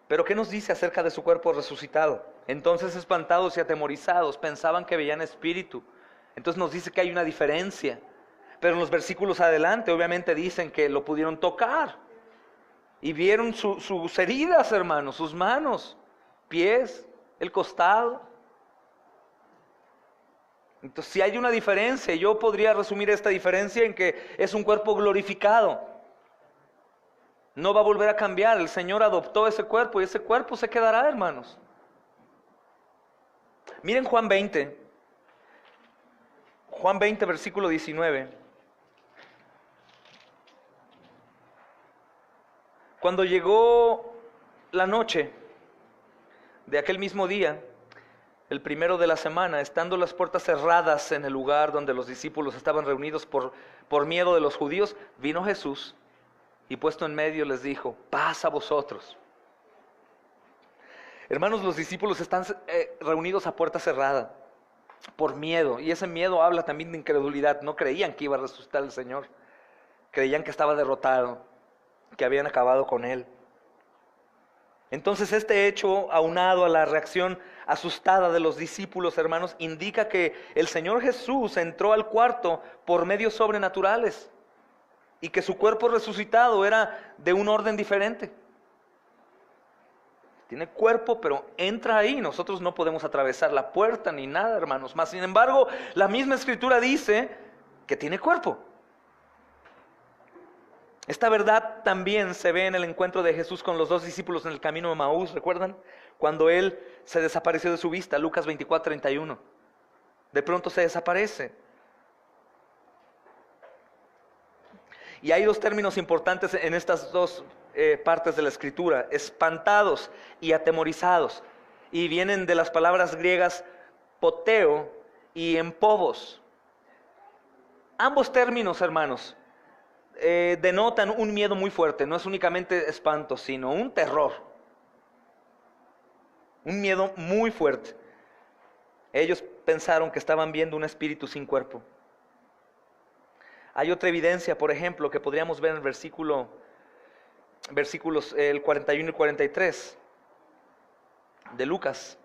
A: Pero ¿qué nos dice acerca de su cuerpo resucitado? Entonces, espantados y atemorizados, pensaban que veían espíritu. Entonces nos dice que hay una diferencia. Pero en los versículos adelante obviamente dicen que lo pudieron tocar. Y vieron sus heridas, hermanos, sus manos, pies, el costado. Entonces si hay una diferencia, yo podría resumir esta diferencia en que es un cuerpo glorificado. No va a volver a cambiar, el Señor adoptó ese cuerpo y ese cuerpo se quedará, hermanos. Miren Juan 20. Juan 20, versículo 19. Cuando llegó la noche de aquel mismo día, el primero de la semana, estando las puertas cerradas en el lugar donde los discípulos estaban reunidos por miedo de los judíos, vino Jesús y puesto en medio les dijo, paz a vosotros. Hermanos, los discípulos están reunidos a puerta cerrada por miedo, y ese miedo habla también de incredulidad. No creían que iba a resucitar el Señor, creían que estaba derrotado, que habían acabado con Él. Entonces este hecho, aunado a la reacción asustada de los discípulos, hermanos, indica que el Señor Jesús entró al cuarto por medios sobrenaturales y que su cuerpo resucitado era de un orden diferente. Tiene cuerpo, pero entra ahí. Nosotros no podemos atravesar la puerta ni nada, hermanos. Mas, sin embargo, la misma Escritura dice que tiene cuerpo. Esta verdad también se ve en el encuentro de Jesús con los dos discípulos en el camino de Maús. ¿Recuerdan? Cuando Él se desapareció de su vista, Lucas 24, 31. De pronto se desaparece. Y hay dos términos importantes en estas dos partes de la Escritura: espantados y atemorizados. Y vienen de las palabras griegas poteo y empobos. Ambos términos, hermanos, denotan un miedo muy fuerte. No es únicamente espanto, sino un terror. Un miedo muy fuerte. Ellos pensaron que estaban viendo un espíritu sin cuerpo. Hay otra evidencia, por ejemplo, que podríamos ver en el versículos el 41 y 43 de Lucas.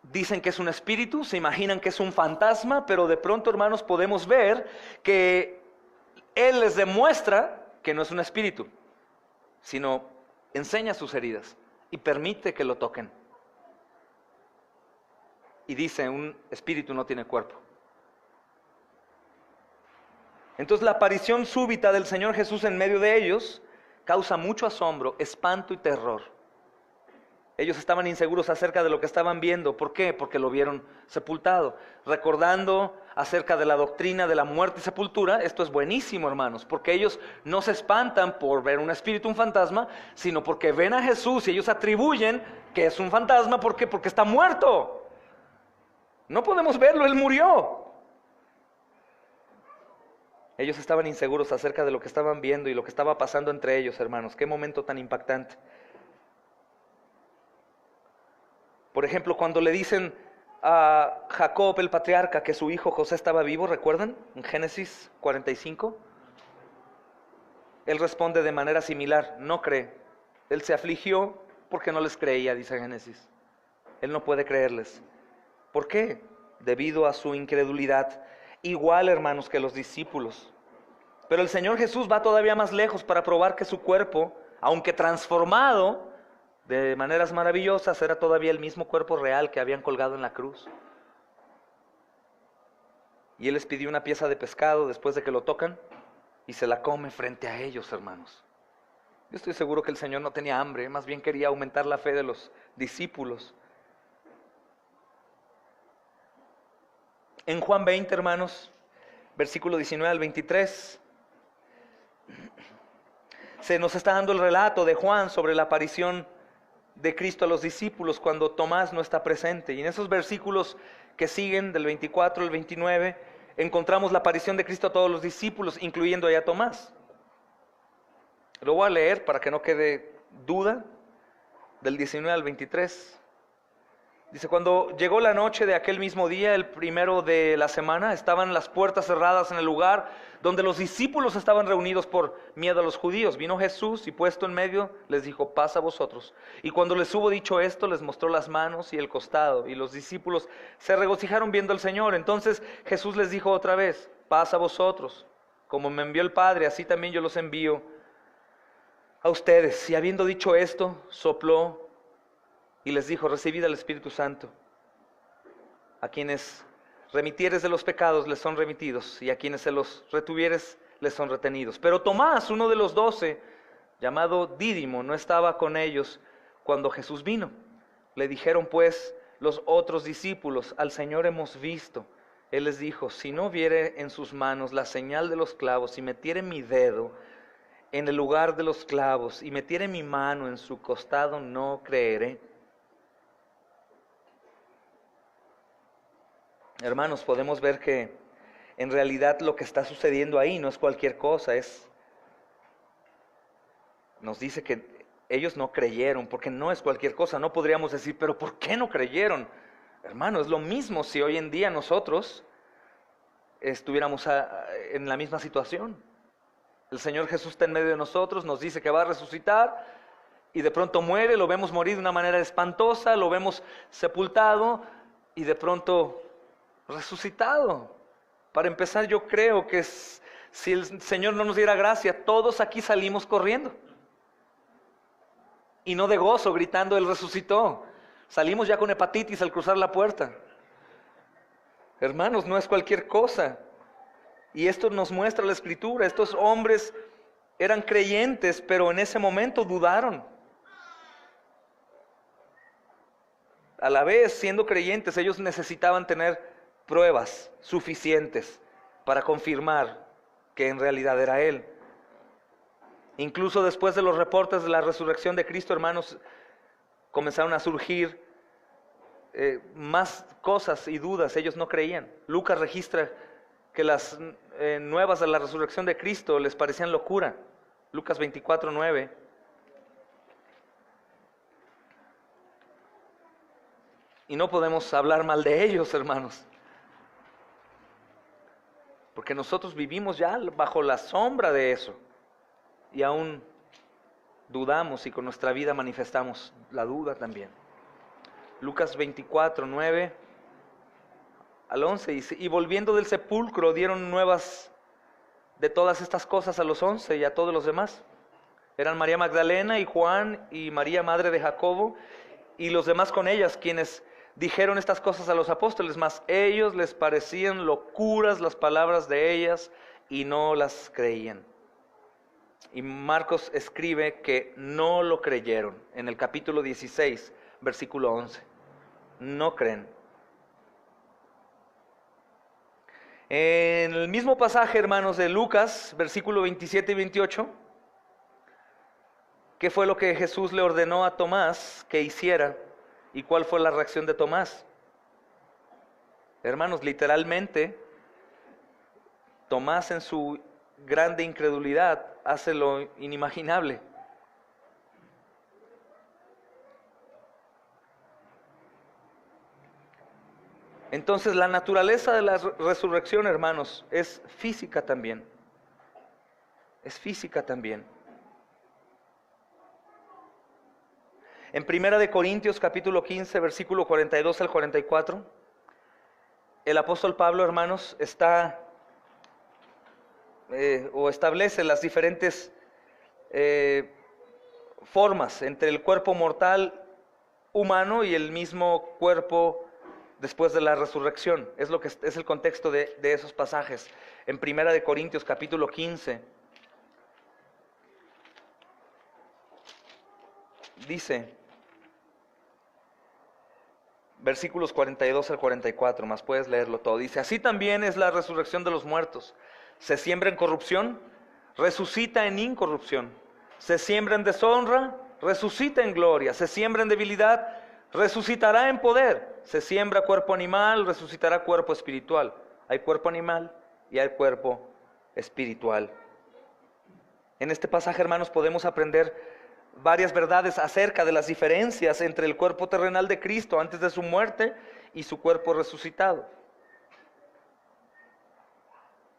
A: Dicen que es un espíritu, se imaginan que es un fantasma, pero de pronto, hermanos, podemos ver que Él les demuestra que no es un espíritu, sino enseña sus heridas y permite que lo toquen. Y dice, un espíritu no tiene cuerpo. Entonces la aparición súbita del Señor Jesús en medio de ellos causa mucho asombro, espanto y terror. Ellos estaban inseguros acerca de lo que estaban viendo. ¿Por qué? Porque lo vieron sepultado. Recordando acerca de la doctrina de la muerte y sepultura, esto es buenísimo, hermanos, porque ellos no se espantan por ver un espíritu, un fantasma, sino porque ven a Jesús y ellos atribuyen que es un fantasma. ¿Por qué? Porque está muerto. No podemos verlo, Él murió. Ellos estaban inseguros acerca de lo que estaban viendo y lo que estaba pasando entre ellos, hermanos. Qué momento tan impactante. Por ejemplo, cuando le dicen a Jacob, el patriarca, que su hijo José estaba vivo, ¿recuerdan? En Génesis 45. Él responde de manera similar, no cree. Él se afligió porque no les creía, dice Génesis. Él no puede creerles. ¿Por qué? Debido a su incredulidad. Igual, hermanos, que los discípulos. Pero el Señor Jesús va todavía más lejos para probar que su cuerpo, aunque transformado de maneras maravillosas, era todavía el mismo cuerpo real que habían colgado en la cruz. Y Él les pidió una pieza de pescado después de que lo tocan y se la come frente a ellos, hermanos. Yo estoy seguro que el Señor no tenía hambre, más bien quería aumentar la fe de los discípulos. En Juan 20, hermanos, versículo 19 al 23, se nos está dando el relato de Juan sobre la aparición de Cristo a los discípulos cuando Tomás no está presente. Y en esos versículos que siguen, del 24 al 29, encontramos la aparición de Cristo a todos los discípulos, incluyendo a Tomás. Lo voy a leer para que no quede duda, del 19 al 23. Dice, cuando llegó la noche de aquel mismo día, el primero de la semana, estaban las puertas cerradas en el lugar donde los discípulos estaban reunidos por miedo a los judíos. Vino Jesús y puesto en medio les dijo, paz a vosotros. Y cuando les hubo dicho esto, les mostró las manos y el costado. Y los discípulos se regocijaron viendo al Señor. Entonces Jesús les dijo otra vez, paz a vosotros. Como me envió el Padre, así también yo los envío a ustedes. Y habiendo dicho esto, sopló y les dijo, recibid al Espíritu Santo. A quienes remitieres de los pecados les son remitidos, y a quienes se los retuvieres les son retenidos. Pero Tomás, uno de los 12, llamado Dídimo, no estaba con ellos cuando Jesús vino. Le dijeron pues los otros discípulos, al Señor hemos visto. Él les dijo, si no viere en sus manos la señal de los clavos, y metiere mi dedo en el lugar de los clavos, y metiere mi mano en su costado, no creeré. Hermanos, podemos ver que en realidad lo que está sucediendo ahí no es cualquier cosa, nos dice que ellos no creyeron, porque no es cualquier cosa. No podríamos decir, pero ¿por qué no creyeron? Hermano, es lo mismo si hoy en día nosotros estuviéramos en la misma situación. El Señor Jesús está en medio de nosotros, nos dice que va a resucitar, y de pronto muere, lo vemos morir de una manera espantosa, lo vemos sepultado, y de pronto resucitado. Para empezar, yo creo que si el Señor no nos diera gracia, todos aquí salimos corriendo. Y no de gozo, gritando, Él resucitó. Salimos ya con hepatitis al cruzar la puerta. Hermanos, no es cualquier cosa. Y esto nos muestra la Escritura. Estos hombres eran creyentes, pero en ese momento dudaron. A la vez, siendo creyentes, ellos necesitaban tener pruebas suficientes para confirmar que en realidad era Él. Incluso después de los reportes de la resurrección de Cristo, hermanos, comenzaron a surgir más cosas y dudas. Ellos no creían. Lucas registra que las nuevas de la resurrección de Cristo les parecían locura. Lucas 24:9. Y no podemos hablar mal de ellos, hermanos, porque nosotros vivimos ya bajo la sombra de eso, y aún dudamos, y con nuestra vida manifestamos la duda también. Lucas 24:9 al 11 dice, y volviendo del sepulcro dieron nuevas de todas estas cosas a los 11 y a todos los demás. Eran María Magdalena y Juan y María madre de Jacobo y los demás con ellas, quienes dijeron estas cosas a los apóstoles, mas ellos les parecían locuras las palabras de ellas y no las creían. Y Marcos escribe que no lo creyeron en el capítulo 16, versículo 11. No creen. En el mismo pasaje, hermanos, de Lucas, versículo 27 y 28, ¿qué fue lo que Jesús le ordenó a Tomás que hiciera? ¿Y cuál fue la reacción de Tomás? Hermanos, literalmente, Tomás en su grande incredulidad hace lo inimaginable. Entonces, la naturaleza de la resurrección, hermanos, es física también. Es física también. En 1 Corintios capítulo 15, versículo 42 al 44, el apóstol Pablo, hermanos, establece las diferentes formas entre el cuerpo mortal humano y el mismo cuerpo después de la resurrección. Es lo que es el contexto de esos pasajes. En 1 Corintios capítulo 15 dice, versículos 42 al 44, más puedes leerlo todo. Dice, así también es la resurrección de los muertos. Se siembra en corrupción, resucita en incorrupción. Se siembra en deshonra, resucita en gloria. Se siembra en debilidad, resucitará en poder. Se siembra cuerpo animal, resucitará cuerpo espiritual. Hay cuerpo animal y hay cuerpo espiritual. En este pasaje, hermanos, podemos aprender varias verdades acerca de las diferencias entre el cuerpo terrenal de Cristo antes de su muerte y su cuerpo resucitado.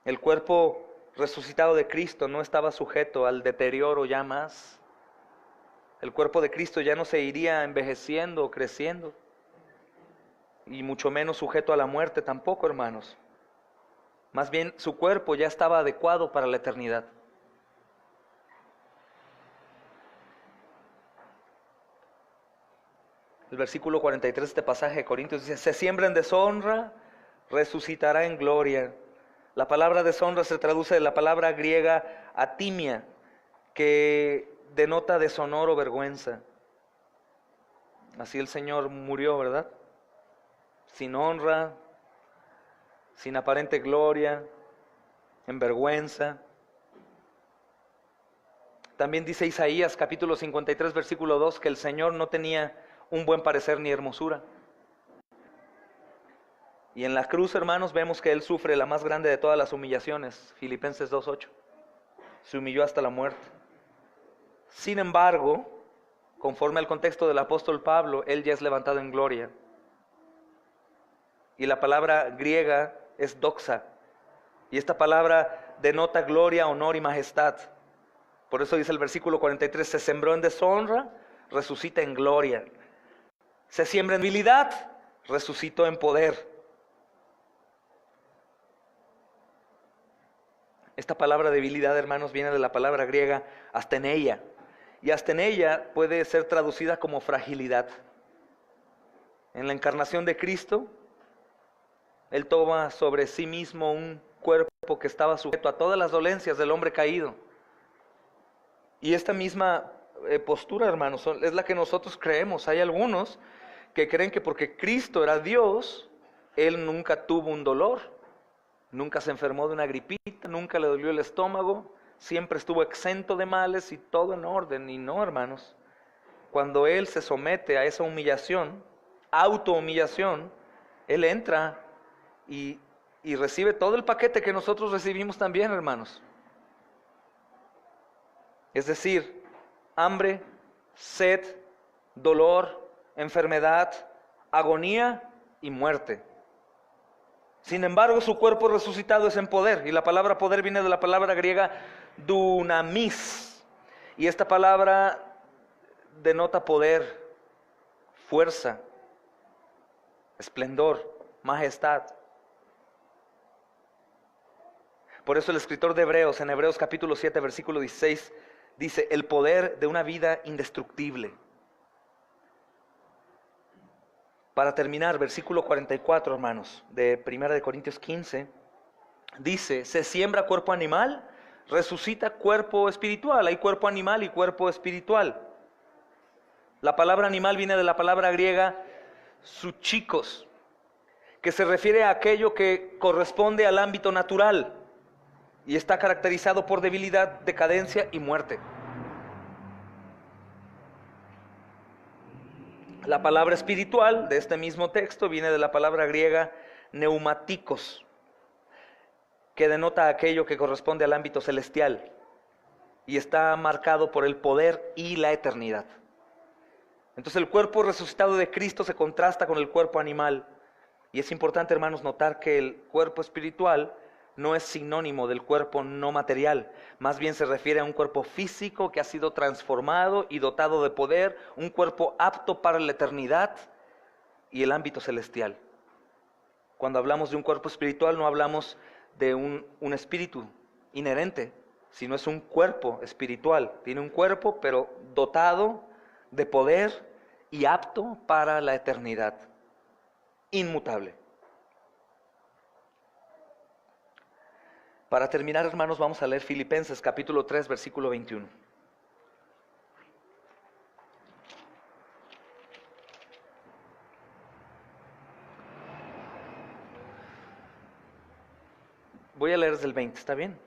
A: El cuerpo resucitado de Cristo no estaba sujeto al deterioro ya más. El cuerpo de Cristo ya no se iría envejeciendo o creciendo, y mucho menos sujeto a la muerte tampoco, hermanos. Más bien, su cuerpo ya estaba adecuado para la eternidad. El versículo 43 de este pasaje de Corintios dice, se siembra en deshonra, resucitará en gloria. La palabra deshonra se traduce de la palabra griega atimia, que denota deshonor o vergüenza. Así el Señor murió, ¿verdad? Sin honra, sin aparente gloria, en vergüenza. También dice Isaías capítulo 53 versículo 2 que el Señor no tenía un buen parecer ni hermosura. Y en la cruz, hermanos, vemos que Él sufre la más grande de todas las humillaciones. Filipenses 2:8. Se humilló hasta la muerte. Sin embargo, conforme al contexto del apóstol Pablo, Él ya es levantado en gloria. Y la palabra griega es doxa. Y esta palabra denota gloria, honor y majestad. Por eso dice el versículo 43, se sembró en deshonra, resucita en gloria. Se siembra en debilidad, resucitó en poder. Esta palabra debilidad, hermanos, viene de la palabra griega asteneia. Y asteneia puede ser traducida como fragilidad. En la encarnación de Cristo, Él toma sobre sí mismo un cuerpo que estaba sujeto a todas las dolencias del hombre caído. Y esta misma postura, hermanos, es la que nosotros creemos. Hay algunos que creen que porque Cristo era Dios, Él nunca tuvo un dolor. Nunca se enfermó de una gripita, nunca le dolió el estómago, siempre estuvo exento de males y todo en orden. Y no, hermanos, cuando Él se somete a esa humillación, autohumillación, Él entra y recibe todo el paquete que nosotros recibimos también, hermanos. Es decir, hambre, sed, dolor, enfermedad, agonía y muerte. Sin embargo, su cuerpo resucitado es en poder, y la palabra poder viene de la palabra griega dunamis, y esta palabra denota poder, fuerza, esplendor, majestad. Por eso el escritor de Hebreos, en Hebreos capítulo 7, versículo 16, dice, el poder de una vida indestructible. Para terminar, versículo 44, hermanos, de 1 Corintios 15, dice, se siembra cuerpo animal, resucita cuerpo espiritual. Hay cuerpo animal y cuerpo espiritual. La palabra animal viene de la palabra griega suchikos, que se refiere a aquello que corresponde al ámbito natural y está caracterizado por debilidad, decadencia y muerte. La palabra espiritual de este mismo texto viene de la palabra griega neumáticos, que denota aquello que corresponde al ámbito celestial y está marcado por el poder y la eternidad. Entonces el cuerpo resucitado de Cristo se contrasta con el cuerpo animal. Y es importante, hermanos, notar que el cuerpo espiritual no es sinónimo del cuerpo no material. Más bien se refiere a un cuerpo físico que ha sido transformado y dotado de poder, un cuerpo apto para la eternidad y el ámbito celestial. Cuando hablamos de un cuerpo espiritual no hablamos de un espíritu inherente, sino es un cuerpo espiritual. Tiene un cuerpo, pero dotado de poder y apto para la eternidad, inmutable. Para terminar, hermanos, vamos a leer Filipenses capítulo 3, versículo 21. Voy a leer desde el 20, ¿está bien?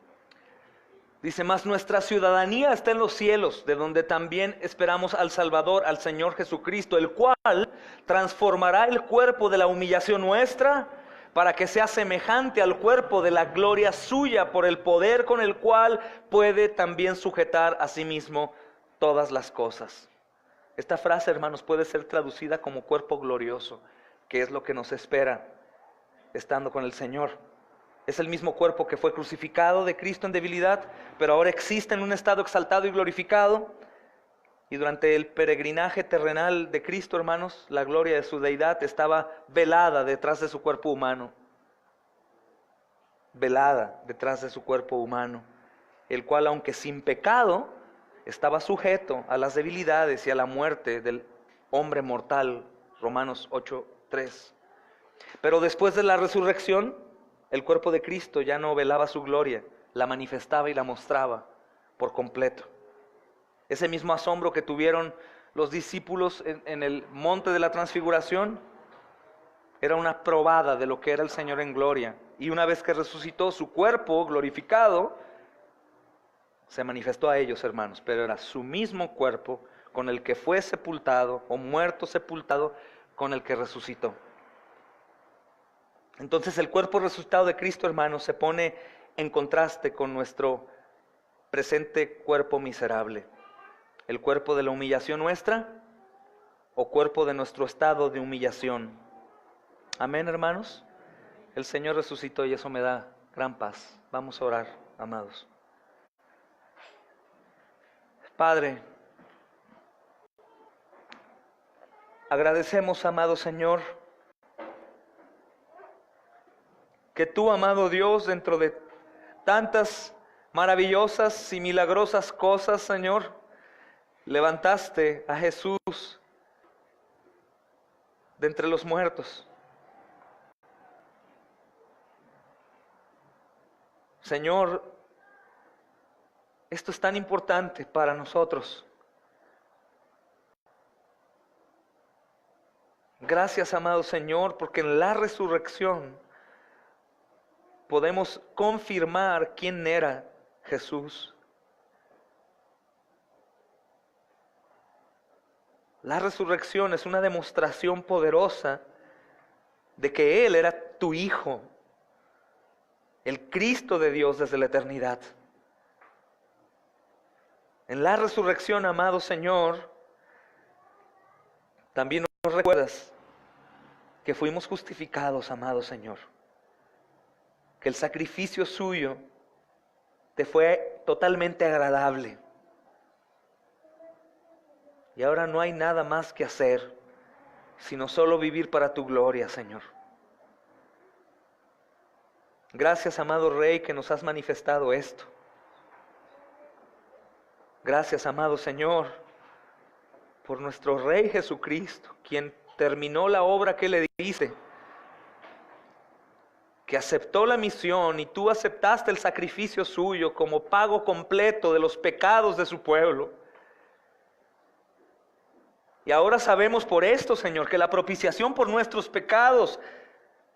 A: Dice, mas nuestra ciudadanía está en los cielos, de donde también esperamos al Salvador, al Señor Jesucristo, el cual transformará el cuerpo de la humillación nuestra, para que sea semejante al cuerpo de la gloria suya, por el poder con el cual puede también sujetar a sí mismo todas las cosas. Esta frase, hermanos, puede ser traducida como cuerpo glorioso, que es lo que nos espera estando con el Señor. Es el mismo cuerpo que fue crucificado de Cristo en debilidad, pero ahora existe en un estado exaltado y glorificado. Y durante el peregrinaje terrenal de Cristo, hermanos, la gloria de su deidad estaba velada detrás de su cuerpo humano. Velada detrás de su cuerpo humano, el cual, aunque sin pecado, estaba sujeto a las debilidades y a la muerte del hombre mortal. Romanos 8:3. Pero después de la resurrección, el cuerpo de Cristo ya no velaba su gloria, la manifestaba y la mostraba por completo. Ese mismo asombro que tuvieron los discípulos en el monte de la transfiguración era una probada de lo que era el Señor en gloria. Y una vez que resucitó, su cuerpo glorificado se manifestó a ellos, hermanos, pero era su mismo cuerpo con el que fue sepultado, o muerto sepultado, con el que resucitó. Entonces el cuerpo resucitado de Cristo, hermanos, se pone en contraste con nuestro presente cuerpo miserable. El cuerpo de la humillación nuestra o cuerpo de nuestro estado de humillación. Amén, hermanos. El Señor resucitó y eso me da gran paz. Vamos a orar, amados. Padre, agradecemos, amado Señor, que tú, amado Dios, dentro de tantas maravillosas y milagrosas cosas, Señor, levantaste a Jesús de entre los muertos. Señor, esto es tan importante para nosotros. Gracias, amado Señor, porque en la resurrección podemos confirmar quién era Jesús. La resurrección es una demostración poderosa de que Él era tu Hijo, el Cristo de Dios desde la eternidad. En la resurrección, amado Señor, también nos recuerdas que fuimos justificados, amado Señor. Que el sacrificio suyo te fue totalmente agradable. Y ahora no hay nada más que hacer, sino solo vivir para tu gloria, Señor. Gracias, amado Rey, que nos has manifestado esto. Gracias, amado Señor, por nuestro Rey Jesucristo, quien terminó la obra que le diste, que aceptó la misión y tú aceptaste el sacrificio suyo como pago completo de los pecados de su pueblo. Y ahora sabemos por esto, Señor, que la propiciación por nuestros pecados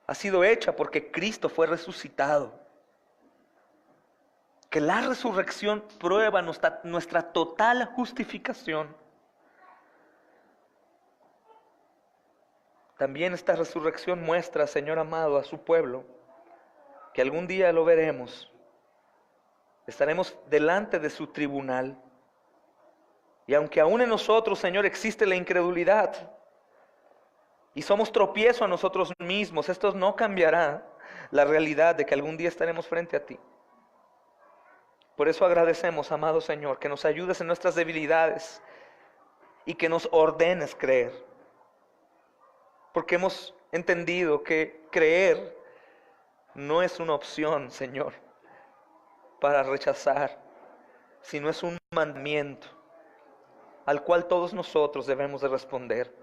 A: ha sido hecha porque Cristo fue resucitado. Que la resurrección prueba nuestra total justificación. También esta resurrección muestra, Señor amado, a su pueblo, que algún día lo veremos. Estaremos delante de su tribunal. Y aunque aún en nosotros, Señor, existe la incredulidad y somos tropiezo a nosotros mismos, esto no cambiará la realidad de que algún día estaremos frente a ti. Por eso agradecemos, amado Señor, que nos ayudes en nuestras debilidades y que nos ordenes creer. Porque hemos entendido que creer no es una opción, Señor, para rechazar, sino es un mandamiento al cual todos nosotros debemos de responder.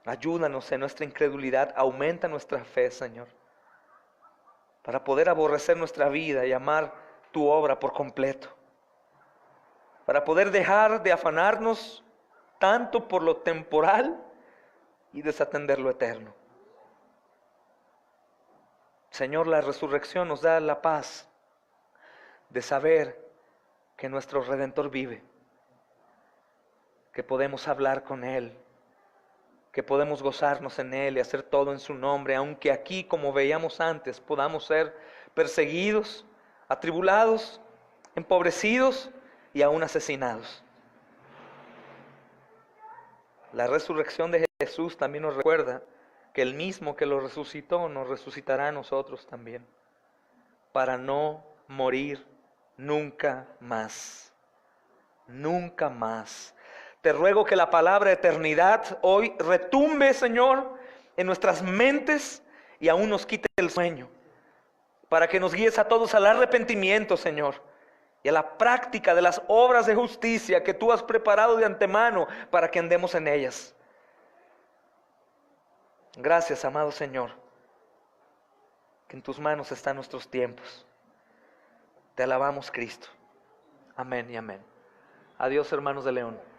A: Ayúdanos en nuestra incredulidad, aumenta nuestra fe, Señor, para poder aborrecer nuestra vida y amar tu obra por completo, para poder dejar de afanarnos tanto por lo temporal y desatender lo eterno. Señor, la resurrección nos da la paz de saber que nuestro Redentor vive, que podemos hablar con Él, que podemos gozarnos en Él y hacer todo en su nombre, aunque aquí, como veíamos antes, podamos ser perseguidos, atribulados, empobrecidos y aún asesinados. La resurrección de Jesús también nos recuerda que el mismo que lo resucitó nos resucitará a nosotros también, para no morir nunca más. Nunca más. Te ruego que la palabra eternidad hoy retumbe, Señor, en nuestras mentes y aún nos quite el sueño, para que nos guíes a todos al arrepentimiento, Señor, y a la práctica de las obras de justicia que tú has preparado de antemano para que andemos en ellas. Gracias, amado Señor, que en tus manos están nuestros tiempos. Te alabamos, Cristo. Amén y amén. Adiós, hermanos de León.